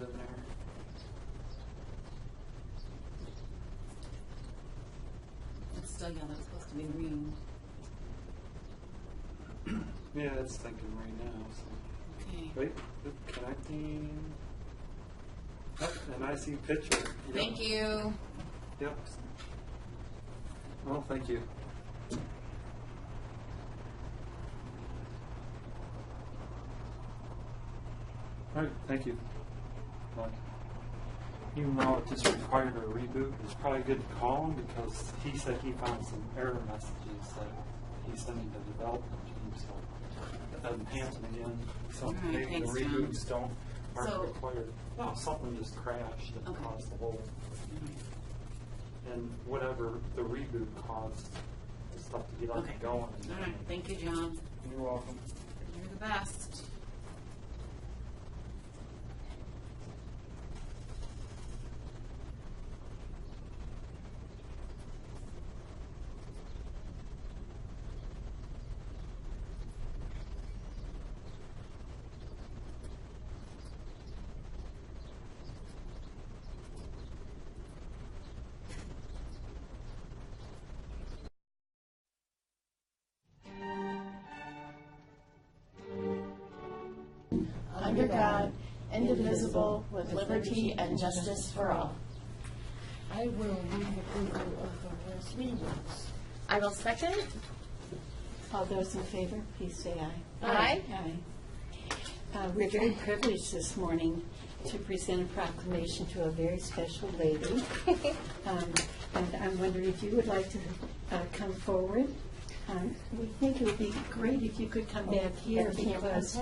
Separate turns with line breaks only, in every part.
in there.
It's still yellow. It's supposed to be green.
Yeah, it's thinking right now. So.
Okay.
Wait, connecting. Oh, and I see picture. Yep.
Thank you.
Yep. Well, thank you. All right, thank you. Even though it just required a reboot, it's probably good to call him because he said he found some error messages that he's sending to the development team. So enhance them again. So
right,
maybe
thanks,
the reboots aren't
So-
required. No, something just crashed and
Okay.
caused the whole. And whatever the reboot caused, the stuff to get up
Okay.
and going.
All right. Thank you, John.
You're welcome.
You're the best.
under God, indivisible, with liberty and justice for all.
I will move approval of the last meetings.
I will second.
All those in favor, please say aye.
Aye.
Aye. We're very privileged this morning to present a proclamation to a very special lady. And I'm wondering if you would like to come forward. We think it would be great if you could come back here because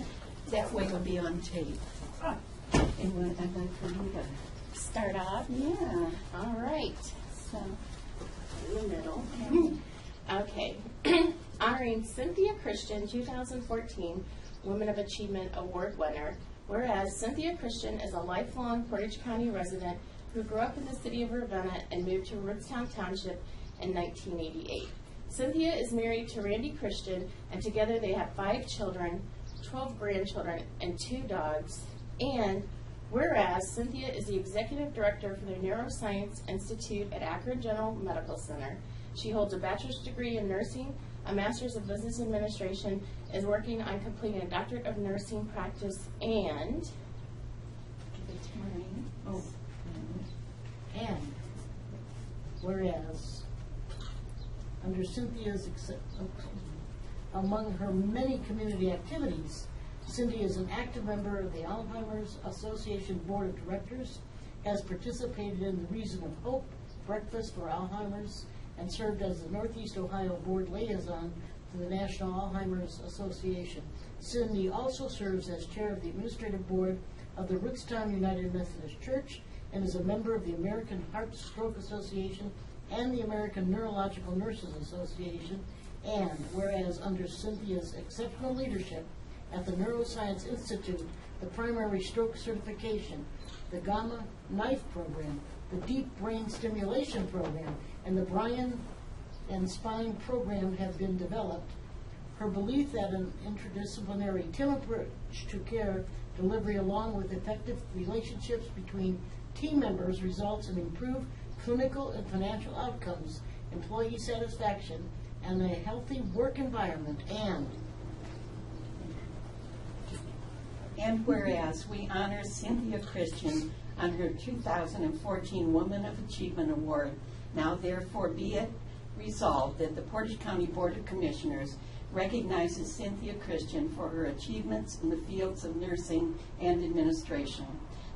that way it will be on tape. And I'd like for you to
Start off.
Yeah.
All right.
So,
In the middle. Okay. Honoring Cynthia Christian, 2014 Women of Achievement Award winner. Whereas Cynthia Christian is a lifelong Portage County resident who grew up in the city of Ravenna and moved to Rootstown Township in 1988. Cynthia is married to Randy Christian, and together they have 5 children, 12 grandchildren, and 2 dogs. And whereas Cynthia is the executive director for the Neuroscience Institute at Akron General Medical Center. She holds a bachelor's degree in nursing, a master's of business administration, is working on completing a doctorate of nursing practice, and
give it to Maureen.
Oh. And whereas, under Cynthia's, among her many community activities, Cindy is an active member of the Alzheimer's Association Board of Directors, has participated in the Reason of Hope Breakfast for Alzheimer's, and served as the Northeast Ohio Board Liaison to the National Alzheimer's Association. Cindy also serves as chair of the Administrative Board of the Rootstown United Methodist Church and is a member of the American Heart Stroke Association and the American Neurological Nurses Association. And whereas under Cynthia's exceptional leadership at the Neuroscience Institute, the primary stroke certification, the Gamma Knife program, the Deep Brain Stimulation program, and the Brain and Spine program have been developed, her belief that an interdisciplinary team approach to care delivery along with effective relationships between team members results in improved clinical and financial outcomes, employee satisfaction, and a healthy work environment.
And whereas we honor Cynthia Christian on her 2014 Woman of Achievement Award, now therefore be it resolved that the Portage County Board of Commissioners recognizes Cynthia Christian for her achievements in the fields of nursing and administration.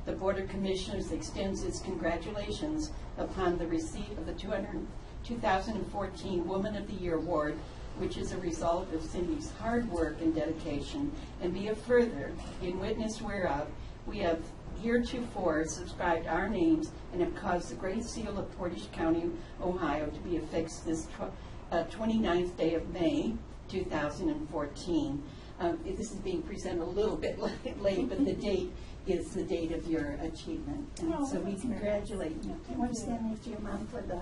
The Board of Commissioners extends its congratulations upon the receipt of the 2014 Woman of the Year Award, which is a result of Cindy's hard work and dedication, and be it further, in witness whereof, we have heretofore subscribed our names and have caused the Great Seal of Portage County, Ohio, to be affixed this 29th day of May, 2014. This is being presented a little bit late, but the date is the date of your achievement. And so we congratulate you. I want to stand next to your mom for the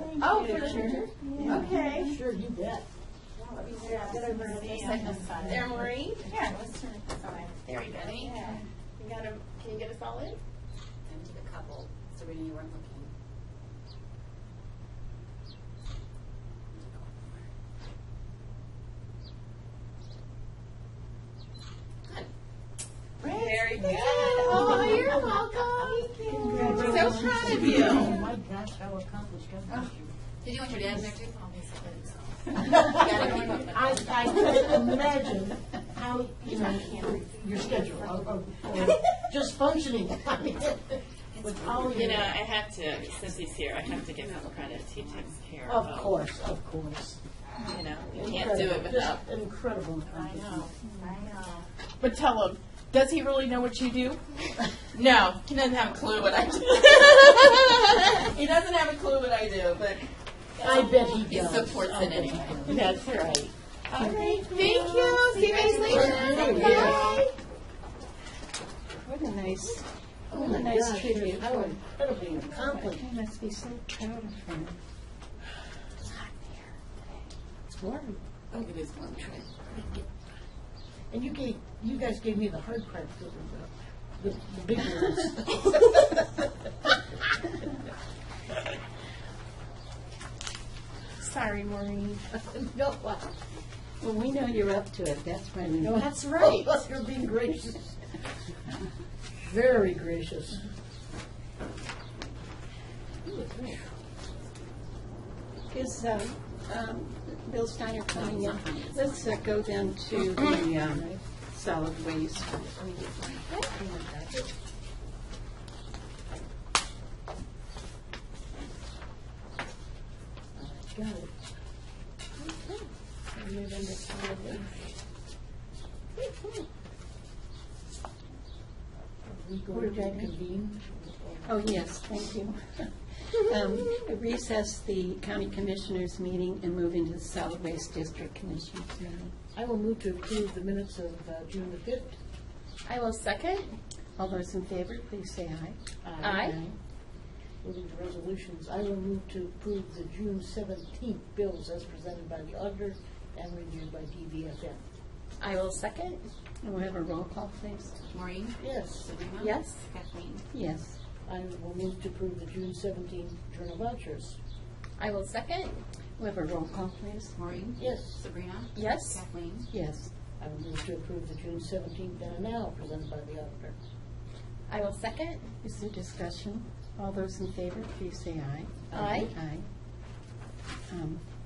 picture.
Yeah.
Okay.
Sure, you bet.
Let me get over to the second side. There, Maureen. Yeah, let's turn it this way. There we go. You got 'em. Can you get us all in?
into the couple. Sabrina, you weren't looking. Good. Very good.
Oh, you're welcome. So proud of you.
Oh my gosh, how accomplished God bless you.
Did you want your dad in there too?
I can't imagine how, your schedule, or just functioning. With all
You know, I have to, since he's here, I have to give him credit. He takes care of
Of course, of course.
You know, you can't do it without.
Just incredible.
I know. But tell him, does he really know what you do? No, he doesn't have a clue what I do. He doesn't have a clue what I do, but
I bet he
he
does.
supports
I
it
bet he
anyway.
does.
That's right. All right, thank you. See you guys later. Bye.
What a nice,
Oh
what
my
a nice
gosh,
tribute.
how incredibly accomplished.
You must be so proud of her.
It's hot in here. It's warm.
Oh, it is one tray.
And you guys gave me the hard part for the big words.
Sorry, Maureen.
No, what?
Well, we know you're up to it. That's why we know.
That's right.
Oh, you're being gracious. Very gracious.
Is Bill Steiner coming in? Let's go down to the solid waste.
Got it.
Move into solid waste.
We go to convene.
Oh, yes, thank you. Recess the county commissioners meeting and move into the solid waste district commissioners meeting.
I will move to approve the minutes of June the 5th.
I will second.
All those in favor, please say aye.
Aye.
Moving to resolutions, I will move to approve the June 17th bills as presented by the auditor and reviewed by DVFM.
I will second.
And we'll have a roll call, please.
Maureen?
Yes.
Sabrina?
Yes.
Kathleen?
Yes.
I will move to approve the June 17th journal vouchers.
I will second.
We'll have a roll call, please.
Maureen?
Yes.
Sabrina?
Yes.
Kathleen?
Yes.
I will move to approve the June 17th then and now presented by the auditor.
I will second.
Is there discussion? All those in favor, please say aye.
Aye.
Aye.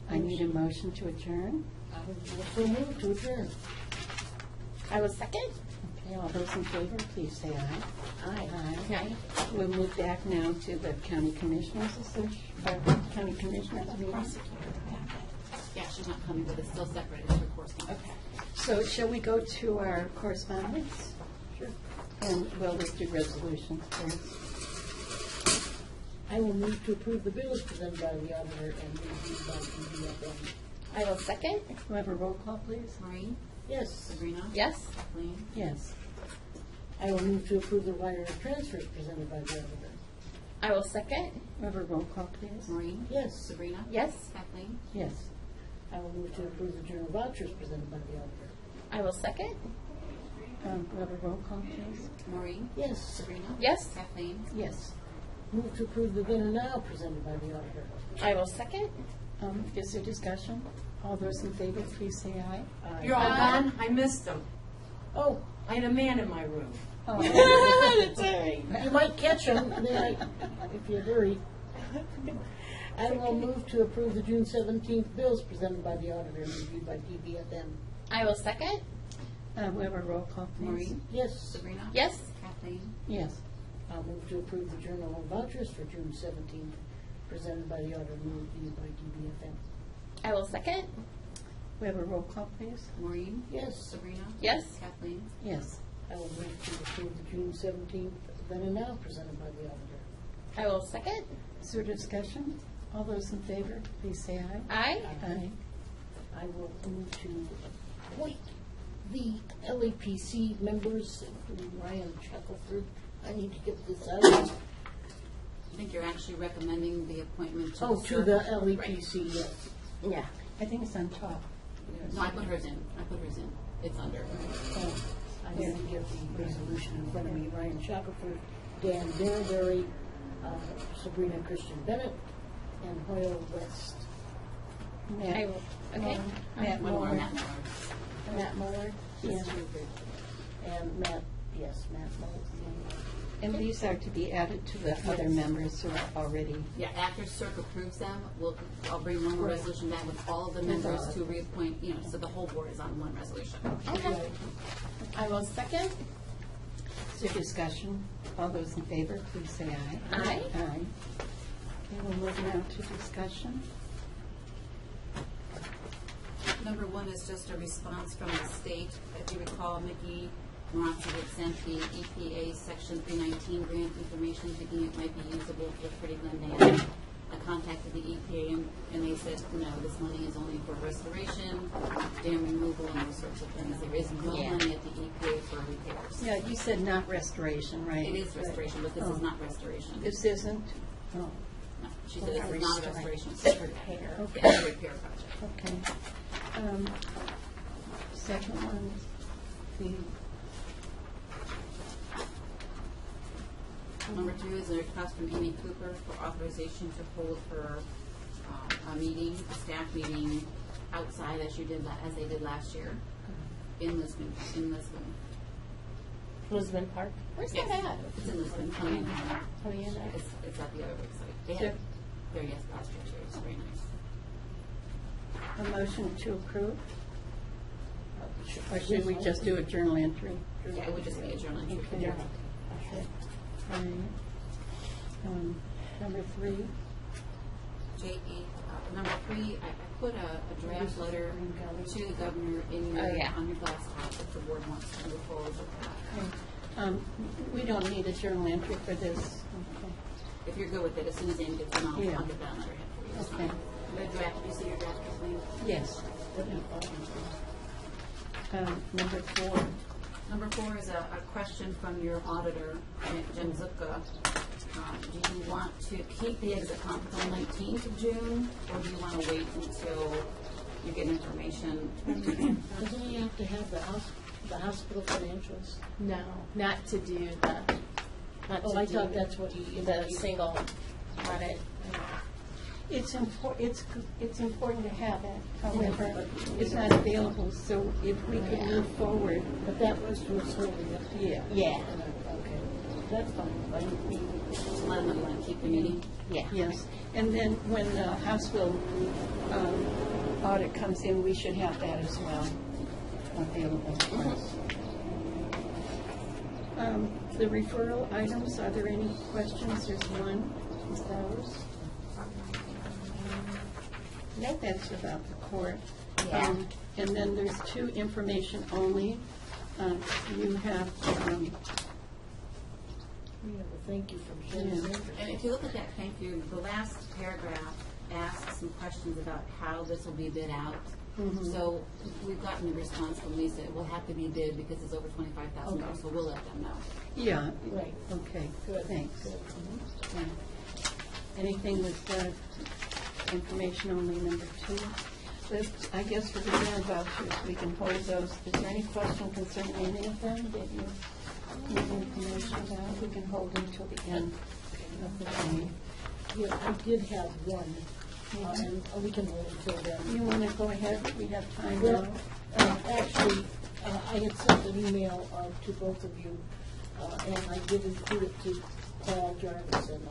I need a motion to adjourn.
I will also move to adjourn.
I will second.
Okay, all those in favor, please say aye.
Aye.
Aye. We'll move back now to the county commissioners county commissioners meeting.
Yeah, she's not coming, but it's still separated for correspondence.
Okay. So shall we go to our correspondence?
Sure.
And we'll just do resolutions first.
I will move to approve the bills presented by the auditor and reviewed by DVFM.
I will second.
We'll have a roll call, please.
Maureen?
Yes.
Sabrina?
Yes.
Kathleen?
Yes.
I will move to approve the wire transfers presented by the auditor.
I will second.
We'll have a roll call, please.
Maureen?
Yes.
Sabrina?
Yes.
Kathleen?
Yes.
I will move to approve the journal vouchers presented by the auditor.
I will second.
We'll have a roll call, please.
Maureen?
Yes.
Sabrina?
Yes.
Kathleen?
Yes.
Move to approve the then and now presented by the auditor.
I will second.
Is there discussion? All those in favor, please say aye.
Aye.
You're all gone? I missed them.
Oh,
I had a man in my room.
That's all right.
you might catch them if you hurry. I will move to approve the June 17th bills presented by the auditor and reviewed by DVFM.
I will second.
We have a roll call, please.
Maureen?
Yes.
Sabrina?
Yes.
Kathleen?
Yes.
I'll move to approve the journal of vouchers for June 17th presented by the auditor and reviewed by DVFM.
I will second.
We have a roll call, please.
Maureen?
Yes.
Sabrina?
Yes.
Kathleen?
Yes.
I will move to approve the June 17th then and now presented by the auditor.
I will second.
Is there discussion? All those in favor, please say aye.
Aye.
Aye.
I will move to appoint the LAPC members, including Ryan Shackelford. I need to get this out.
I think you're actually recommending the appointment to
Oh, to the
circle.
LAPC, yes.
Yeah.
I think it's on top.
No, I put hers in. It's under.
I need to get the resolution in front of me. Ryan Shackelford Dan Derryberry, Sabrina Christian Bennett, and Hoyle West.
Okay.
Matt Moore.
Matt Muller.
Yes. And Matt Moore.
And these are to be added to the other members who are already.
Yeah, after CERC approves them, I'll bring one more resolution back with all of the members to reappoint, so the whole board is on one resolution.
Okay. I will second.
Is there discussion? All those in favor, please say aye.
Aye.
Aye. Okay, we'll move now to discussion.
Number one is just a response from the state. If you recall, Mickey Marazzi had sent the EPA Section 319 grant information, thinking it might be usable for Pretty Glen Dam. I contacted the EPA and they said, no, this money is only for restoration, dam removal, and those sorts of things. There is no money at the EPA for repairs.
Yeah, you said not restoration, right?
It is restoration, but this is not restoration.
This isn't? Oh,
No, she said it's not a restoration, it's a repair.
Okay.
It's a repair project.
okay. Second one, the
Number two is a request from Amy Cooper for authorization to hold her a meeting, a staff meeting outside as they did last year in Lisbon.
Lisbon Park. Where's
Yes.
that at?
It's in Lisbon. Coming.
Oh, yeah.
It's at the other website. They had their last year too. It's very nice.
a motion to approve? Or should we just do a journal entry?
Yeah, it would just be a journal entry.
Okay. All right. Number three.
Number three, I put a draft letter to the governor in your, on your glass top if the board wants to move forward with that.
We don't need a journal entry for this. Okay.
If you're good with it, as soon as Amy gets them, I'll
Yeah.
get that letterhead for you. It's
Okay.
fine. The draft, you see your draft, Kathleen?
Yes. Number four.
Number four is a question from your auditor, Jim Zupka. Do you want to keep the exit comp until 19th of June, or do you want to wait until you get information?
Doesn't he have to have the hospital financials?
No, not to do not
Oh,
to
I
do
thought that's what he.
the single audit.
It's important to have it. However, it's not available, so if we could move forward.
But that was to us solely.
Yeah.
Yeah.
Okay. That's fine.
Just let them know you want to keep the meeting.
Yeah.
Yes, and then when the hospital audit comes in, we should have that as well available for us. The referral items, are there any questions? There's one. Is those? No, that's about the court.
Yeah.
And then there's two information only. You have,
We have a thank you from Shannon.
Yeah.
And if you look at that thank you, the last paragraph asks some questions about how this will be bid out. So we've gotten the response from Lisa, it will have to be bid because it's over $25,000, so we'll let them know.
yeah,
Right.
okay,
Good.
thanks.
Good.
Yeah. Anything with information only, number two? I guess for the grant vouchers, we can hold those. Is there any question concerning any of them that you need information about? We can hold them till the end of the meeting.
Yeah, I did have one, and we can hold until then.
You want to go ahead? We have time
Well,
now.
actually, I had sent an email to both of you, and I did include it to Paul Jarvis and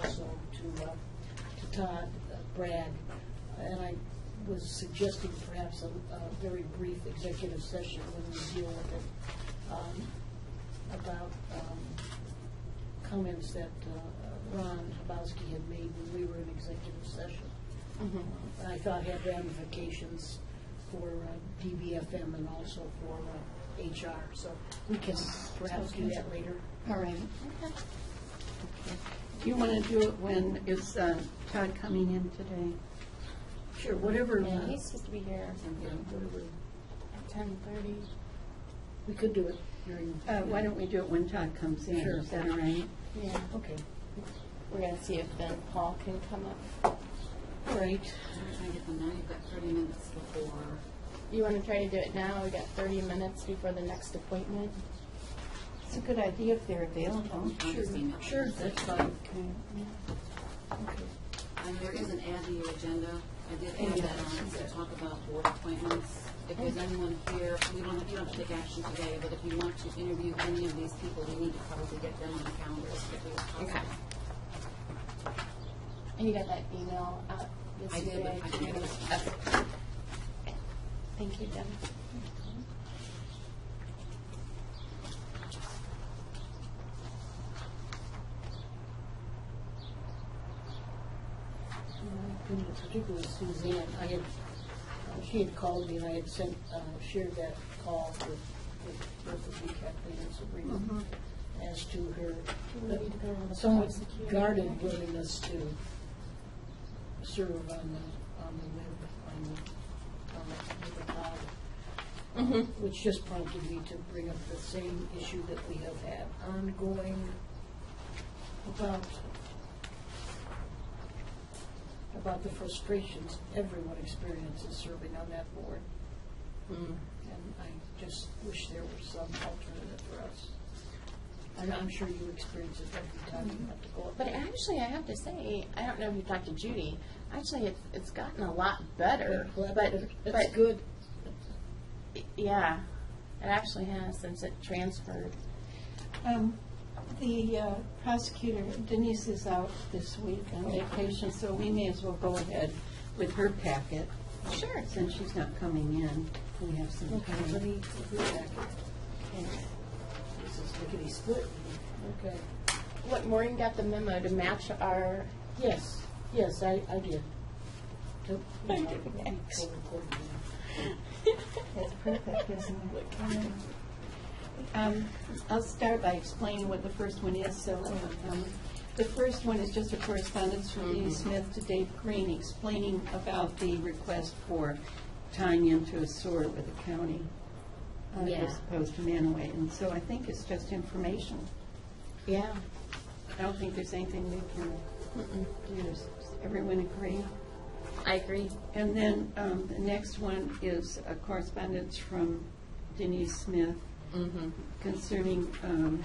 also to Todd Bragg. And I was suggesting perhaps a very brief executive session when we deal with it about comments that Ron Habowski had made when we were in executive session. And I thought had ramifications for DBFM and also for HR. So we can perhaps do that later.
All right. Okay. Do you want to do it when is Todd coming in today?
Sure, whatever.
Yeah, he's supposed to be here
Whatever.
at 10:30.
We could do it during.
Why don't we do it when Todd comes in?
Sure.
Is that all right?
Yeah.
Okay.
We're gonna see if then Paul can come up.
All right.
I'm trying to get them now, you've got 30 minutes before.
You want to try to do it now? We got 30 minutes before the next appointment.
It's a good idea if they're available.
I'll just email.
Sure, that's fine.
And there is an add to your agenda. I did add that on to talk about board appointments. If there's anyone here, you don't have to take action today, but if you want to interview any of these people, we need to probably get them on the calendar as quickly as possible.
Okay. And you got that email out
I did,
yesterday?
but I can get it.
Okay. Thank you, Deb.
In particular, Suzanne, she had called me and I had shared that call with both of you, Kathleen and Sabrina, as to her somewhat guarded willingness to serve on the pod, which just prompted me to bring up the same issue that we have had ongoing about the frustrations everyone experiences serving on that board. And I just wish there was some alternative for us. And I'm sure you experience it every time you have to go up.
But actually, I have to say, I don't know if you talked to Judy. Actually, it's gotten a lot better.
That's good.
Yeah, it actually has since it transferred.
The prosecutor, Denise, is out this week on vacation, so we may as well go ahead with her packet.
Sure.
Since she's not coming in, we have some
Okay,
time.
let me do that. This is lickety split. Okay.
What, Maureen got the memo to match our...
Yes, I did.
Thank you.
That's perfect, isn't it? I'll start by explaining what the first one is. So the first one is just a correspondence from Denise Smith to Dave Green explaining about the request for tying into a sewer with the county as opposed to Manaway. And so I think it's just information.
Yeah.
I don't think there's anything we can do. Does everyone agree?
I agree.
And then the next one is a correspondence from Denise Smith concerning an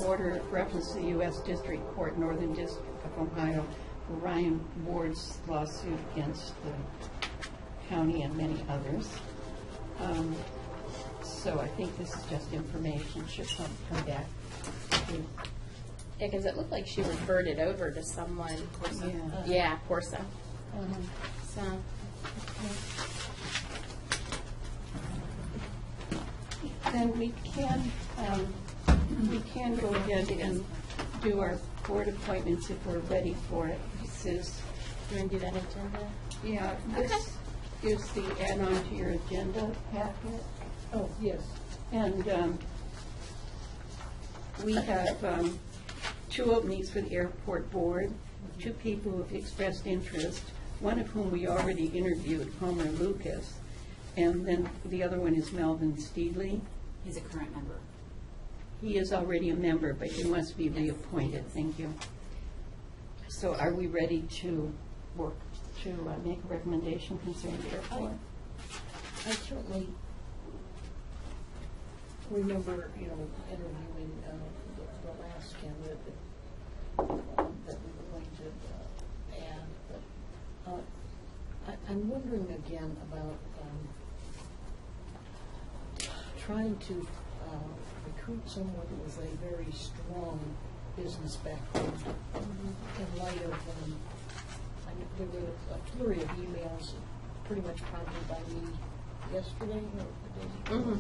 order of reference to the U.S. District Court, Northern District of Ohio, for Ryan Ward's lawsuit against the county and many others. So I think this is just information. Should come back.
Yeah, because it looked like she referred it over to someone. Yeah, Corsa. So,
Then we can go ahead and do our board appointments if we're ready for it. This is,
you want to do that agenda?
yeah, this is the add-on to your agenda packet.
Oh, yes.
And we have 2 openings for the airport board, 2 people who have expressed interest, one of whom we already interviewed, Homer Lucas, and then the other one is Melvin Steedley.
He's a current member.
He is already a member, but he must be reappointed. Thank you. So are we ready to work, to make a recommendation concerning the airport?
I certainly remember, interviewing the last candidate that we were going to add. But I'm wondering again about trying to recruit someone with a very strong business background in light of, there were a flurry of emails pretty much prompted by me yesterday or the day before,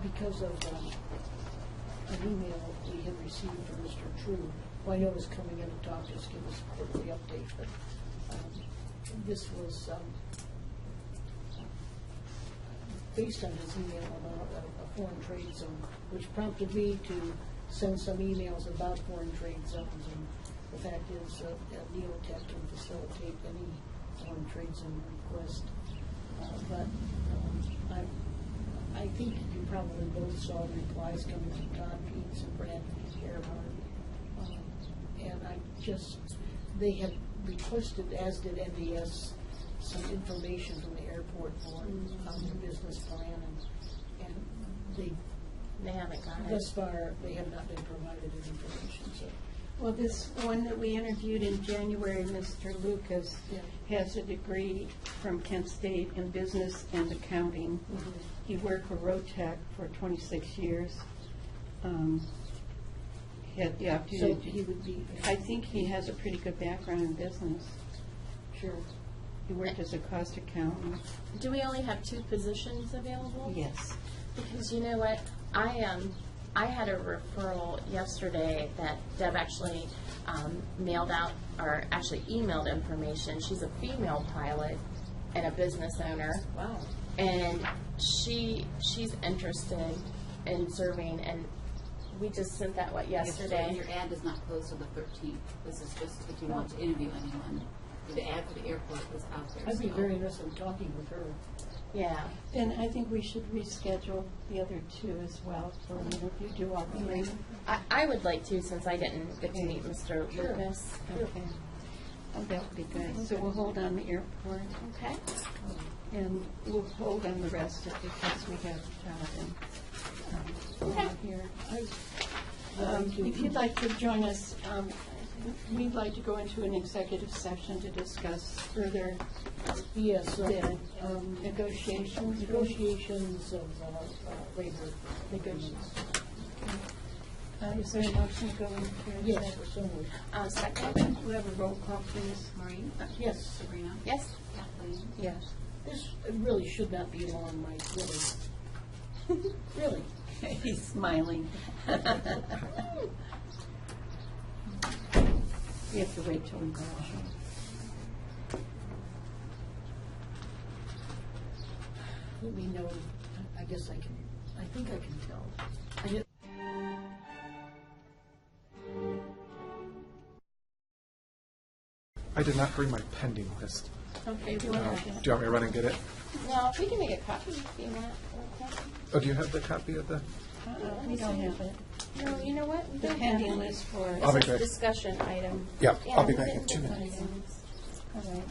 because of an email we had received from Mr. True, who I know is coming in to talk to us, give us a quarterly update, but this was based on his email about a foreign trade zone, which prompted me to send some emails about foreign trade zones. And the fact is that Neotech can facilitate any foreign trade zone request. But I think you probably both saw the replies coming from Todd Peets and Brad Earhart. And they had requested, as did NDS, some information from the airport board on their business plan, and they
They haven't got it.
Thus far, they have not been provided any information, so.
Well, this one that we interviewed in January, Mr. Lucas, has a degree from Kent State in business and accounting. He worked for Rotec for 26 years. He had the
So
opportunity.
he would be,
I think he has a pretty good background in business.
sure.
He worked as a cost accountant.
Do we only have 2 positions available?
Yes.
Because you know what, I had a referral yesterday that Deb actually mailed out, or actually emailed information. She's a female pilot and a business owner.
Wow.
And she's interested in serving, and we just sent that, yesterday?
Your ad is not closed till the 13th. This is just if you want to interview anyone. The ad for the airport is out there.
I'd be
so-
very interested in talking with her.
Yeah.
Then I think we should reschedule the other 2 as well for an interview. Do all 3.
I would like to, since I didn't get to meet Mr.
Sure.
Lucas.
Okay. Oh, that would be good. So we'll hold on the airport,
Okay.
and we'll hold on the rest of it because we have Todd and here. If you'd like to join us, we'd like to go into an executive session to discuss further
Yes,
the negotiations.
negotiations of labor
Negotiations. Is there a motion to go into
Yes,
executive?
so moved.
Second?
We have a roll call, please.
Maureen?
Yes,
Sabrina?
Yes.
Kathleen?
Yes.
this really should not be long, Mike, really. Really.
He's smiling. We have to wait till we go.
Let me know, I guess I think I can tell.
I did not bring my pending list.
Okay,
Do you want me to run and get it?
No, we can make a copy if you want. Okay.
Oh, do you have the copy of the?
We don't have it.
No, you know what? We
The
don't
pending
have it.
list for,
I'll be
It's a
back.
discussion item.
Yeah, I'll be
we
back in
didn't
2
put
minutes.
things.
all right.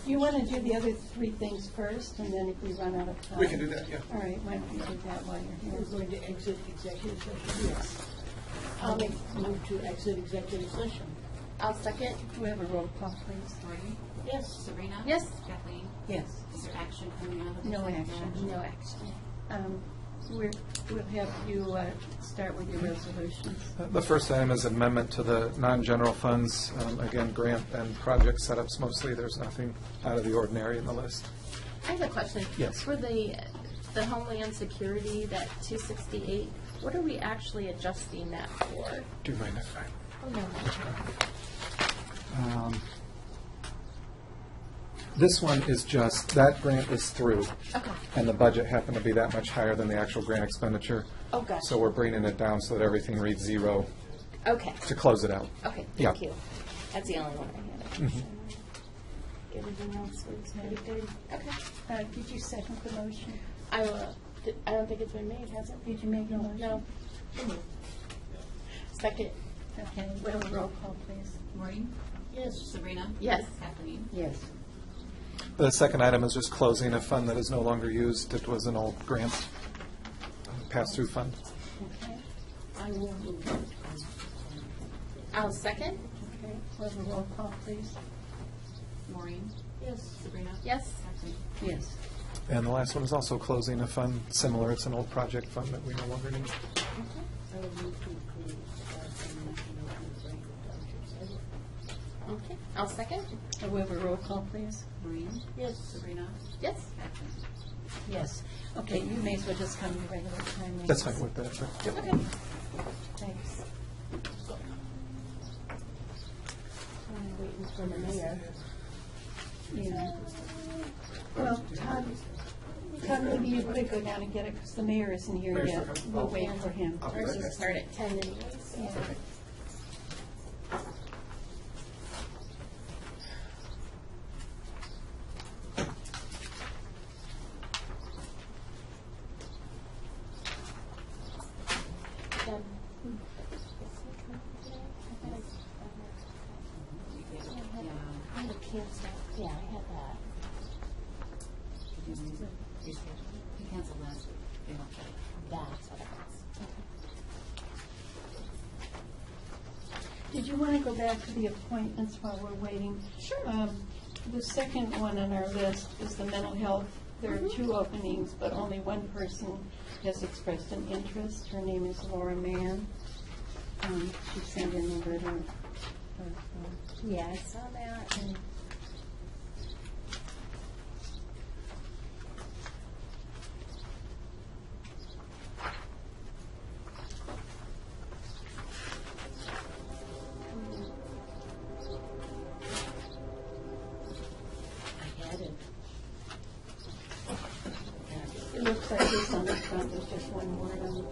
You want to do the other 3 things first, and then if we run out of time?
We can do that, yeah.
All right, why don't we do that while you're
We're
here?
going to exit executive session. Yes. I'll move to exit executive session.
I'll second.
We have a roll call, please.
Maureen?
Yes.
Sabrina?
Yes.
Kathleen?
Yes.
Is there action coming out of this?
No action.
No action.
We'll have you start with your resolutions.
The first item is amendment to the non-general funds. Again, grant and project setups mostly. There's nothing out of the ordinary in the list.
I have a question.
Yes.
For the Homeland Security, that 268, what are we actually adjusting that for?
Do you mind if I?
Oh, no.
This one is just, that grant is through.
Okay.
And the budget happened to be that much higher than the actual grant expenditure.
Oh, gotcha.
So we're bringing it down so that everything reads 0
Okay.
to close it out.
Okay,
Yeah.
thank you. That's the only one I had. Everything else was pretty good. Okay.
Did you second the motion?
I will. I don't think it's been made, has it?
Did you make a motion?
No. Second.
Okay, we have a roll call, please.
Maureen?
Yes.
Sabrina?
Yes.
Kathleen?
Yes.
The second item is just closing a fund that is no longer used. It was an old grant, pass-through fund.
Okay.
I will move.
I'll second.
Okay, we have a roll call, please.
Maureen?
Yes.
Sabrina?
Yes.
Kathleen?
Yes.
And the last one is also closing a fund similar. It's an old project fund that we no longer need.
I will move to approve.
Okay. I'll second.
We have a roll call, please.
Maureen?
Yes.
Sabrina?
Yes.
Kathleen?
Yes. Okay, you may as well just come to regular time.
That's fine with that. but- yep.
Okay.
Thanks.
I'm waiting for the mayor.
Yeah. Well, Todd, maybe you could go down and get it, because the mayor isn't here yet. We'll wait for him.
Ours will start at 10 anyways.
Yeah.
Deb. I had to cancel. Yeah, I had that.
Did you reschedule? You canceled last week. They don't check.
That's what it was.
Did you want to go back to the appointments while we're waiting?
Sure.
The second one on our list is the mental health. There are 2 openings, but only one person has expressed an interest. Her name is Laura Mann. She sent in a letter.
Yeah, I saw that. And I had it.
It looks like this on the front, there's just one word on the front.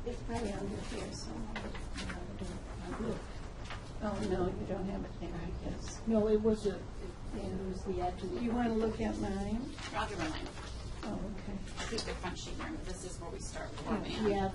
It's probably under here somewhere. Oh, no, you don't have it there, I guess.
No, it was the actual.
You want to look at mine?
I'll do mine.
Oh, okay.
I think the front sheet, remember, this is where we start with our man.
Yeah,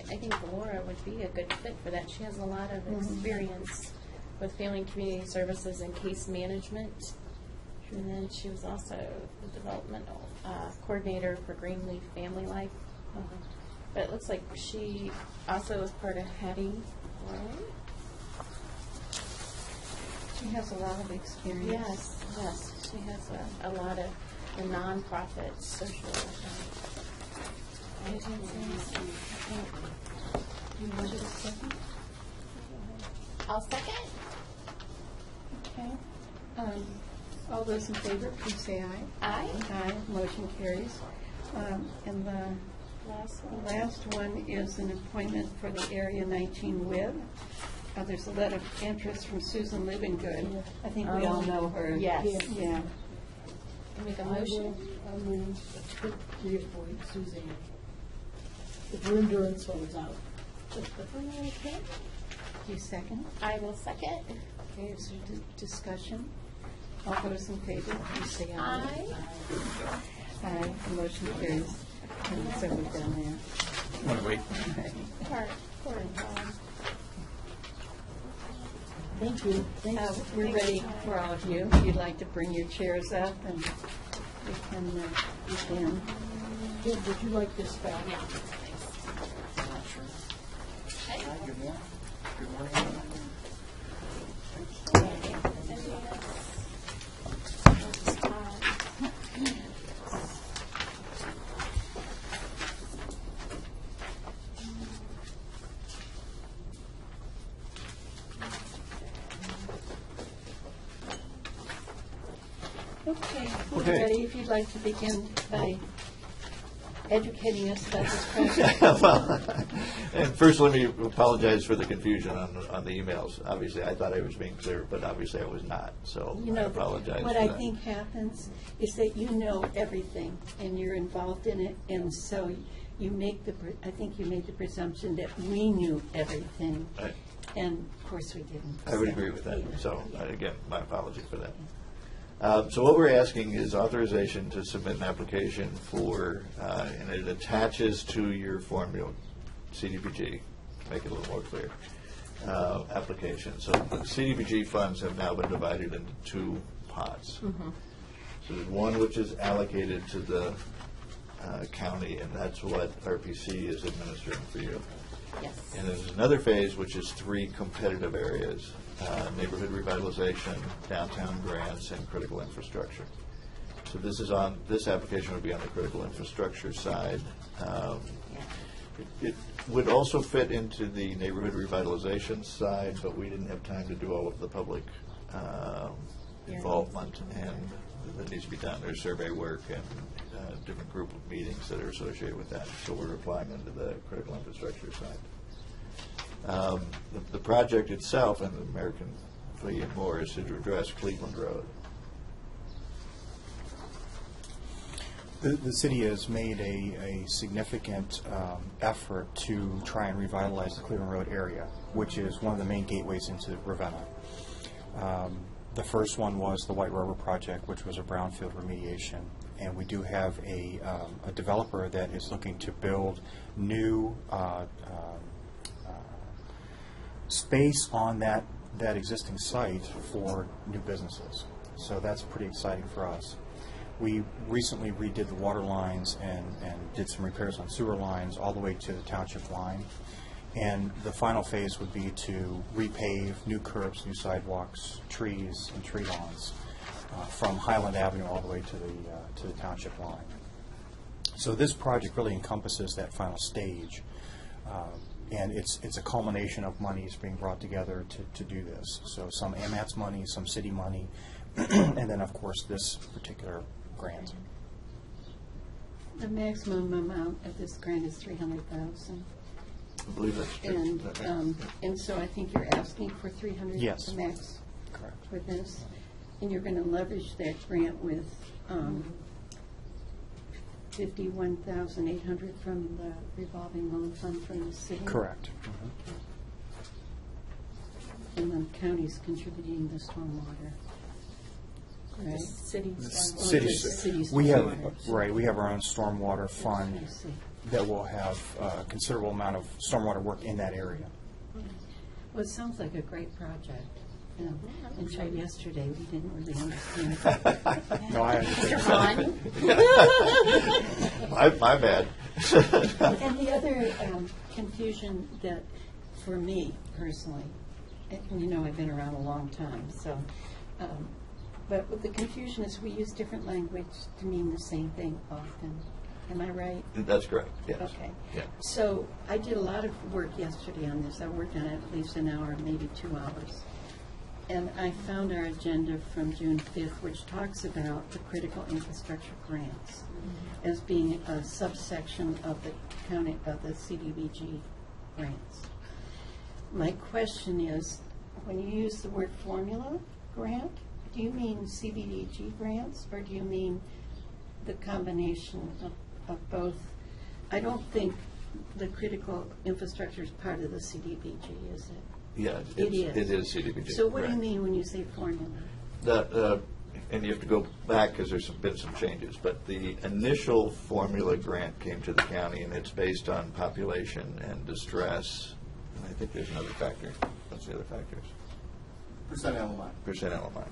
I think Laura would be a good fit for that. She has a lot of experience with family and community services and case management. And then she was also the developmental coordinator for Greenleaf Family Life. But it looks like she also was part of Hattie, right?
She has a lot of experience.
Yes. She has a lot of the nonprofit social.
You want a second?
I'll second.
Okay. All those in favor, please say aye.
Aye.
Aye, motion carries. And the last one is an appointment for the Area 19 WIB. There's a letter of interest from Susan Livingood. I think we all know her.
Yes.
Yeah.
Make a motion.
I move to reappoint Suzanne. If her endurance holds out.
Okay.
Do you second?
I will second.
Okay, is there discussion? All those in favor, please say aye.
Aye.
Aye, the motion carries. And so we've done there.
Want to wait?
Poor Tom.
Thank you. Thanks.
We're ready for all of you. If you'd like to bring your chairs up and we can begin.
Jim, would you like this back?
Yeah.
Good morning. Good morning.
Okay, we're
Okay.
ready. If you'd like to begin by educating us about this project.
Well, and first, let me apologize for the confusion on the emails. Obviously, I thought I was being clear, but obviously I was not, so
You
I
know,
apologize
what
for
I
that.
think happens is that you know everything and you're involved in it, and so you make I think you made the presumption that we knew everything,
Right.
and of course we didn't.
I would
So,
agree with that.
yeah.
So, again, my apology for that. So what we're asking is authorization to submit an application for, and it attaches to your Form CDBG, to make it a little more clear, application. So the CDBG funds have now been divided into 2 pots. So there's one which is allocated to the county, and that's what RPC is administering for you.
Yes.
And there's another phase, which is 3 competitive areas, neighborhood revitalization, downtown grants, and critical infrastructure. So this application would be on the critical infrastructure side. It would also fit into the neighborhood revitalization side, but we didn't have time to do all of the public involvement and that needs to be done. There's survey work and different group of meetings that are associated with that. So we're applying under the critical infrastructure side. The project itself and the American Fleet and more is to address Cleveland Road.
The city has made a significant effort to try and revitalize the Cleveland Road area, which is one of the main gateways into Ravenna. The first one was the White River Project, which was a brownfield remediation. And we do have a developer that is looking to build new space on that existing site for new businesses. So that's pretty exciting for us. We recently redid the water lines and did some repairs on sewer lines all the way to the township line. And the final phase would be to repave, new curbs, new sidewalks, trees, and tree lawns from Highland Avenue all the way to the township line. So this project really encompasses that final stage, and it's a culmination of monies being brought together to do this. So some AMATS money, some city money, and then of course this particular grant.
The maximum amount of this grant is $300,000.
I believe that's true.
And so I think you're asking for 300
Yes.
the max
Correct.
for this, and you're going to leverage that grant with $51,800 from the revolving loan fund from the city.
Correct.
And then the county's contributing the stormwater. Right.
Cities. We have we have our own stormwater fund
I see.
that will have a considerable amount of stormwater work in that area.
Well, it sounds like a great project. And tried yesterday, we didn't really understand.
No, I understand.
My bad.
And the other confusion that, for me personally, and you know I've been around a long time, so, but what the confusion is we use different language to mean the same thing often. Am I right?
That's correct, yes.
Okay.
Yeah.
So I did a lot of work yesterday on this. I worked on it at least an hour, maybe 2 hours. And I found our agenda from June 5th, which talks about the critical infrastructure grants as being a subsection of the county, of the CDBG grants. My question is, when you use the word formula grant, do you mean CDBG grants, or do you mean the combination of both? I don't think the critical infrastructure is part of the CDBG, is it?
Yeah,
It is.
It is CDBG.
So what do you
correct.
mean when you say formula?
And you have to go back because there's been some changes, but the initial formula grant came to the county, and it's based on population and distress. And I think there's another factor. What's the other factors?
Percent LMI.
Percent LMI.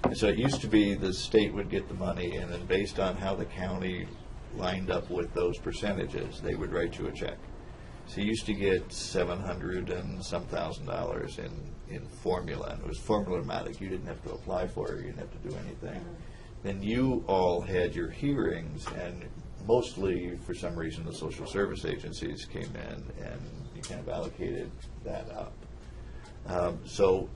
And so it used to be the state would get the money, and then based on how the county lined up with those percentages, they would write you a check. So you used to get $700 and some $1,000 in formula, and it was formulaic. You didn't have to apply for it, you didn't have to do anything. Then you all had your hearings, and mostly, for some reason, the social service agencies came in, and you kind of allocated that up. So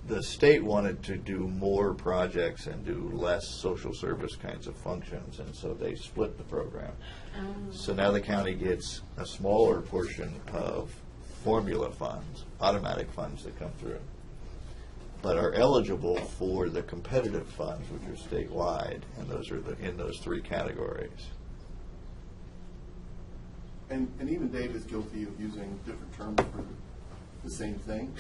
the state wanted to do more projects and do less social service kinds of functions, and so they split the program. So now the county gets a smaller portion of formula funds, automatic funds that come through, but are eligible for the competitive funds, which are statewide, and those are in those 3 categories.
And even Dave is guilty of using different terms for the same thing,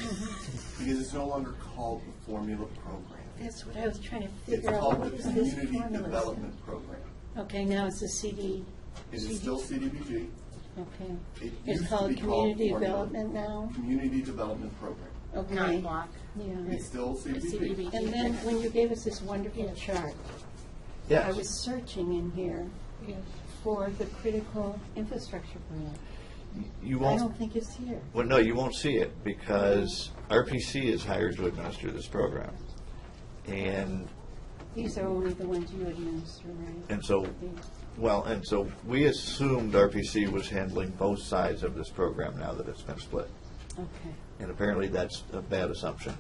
because it's no longer called the formula program.
That's what I was trying to
It's
figure out.
called
What
the
is this
Community
formula?
Development Program.
Okay, now it's a CD.
It is still CDBG.
Okay.
It
It's
used to
called
be
Community
formula.
Development now?
Community Development Program.
Okay.
block.
Yeah.
It's still CDBG.
CDBG.
And then when you gave us this wonderful chart, I was searching in here for the critical infrastructure grant.
You
I
won't.
don't think it's here.
Well, no, you won't see it because RPC is hired to administer this program. And
These are only the ones you administer, right?
so, we assumed RPC was handling both sides of this program now that it's been split.
Okay.
And apparently that's a bad assumption.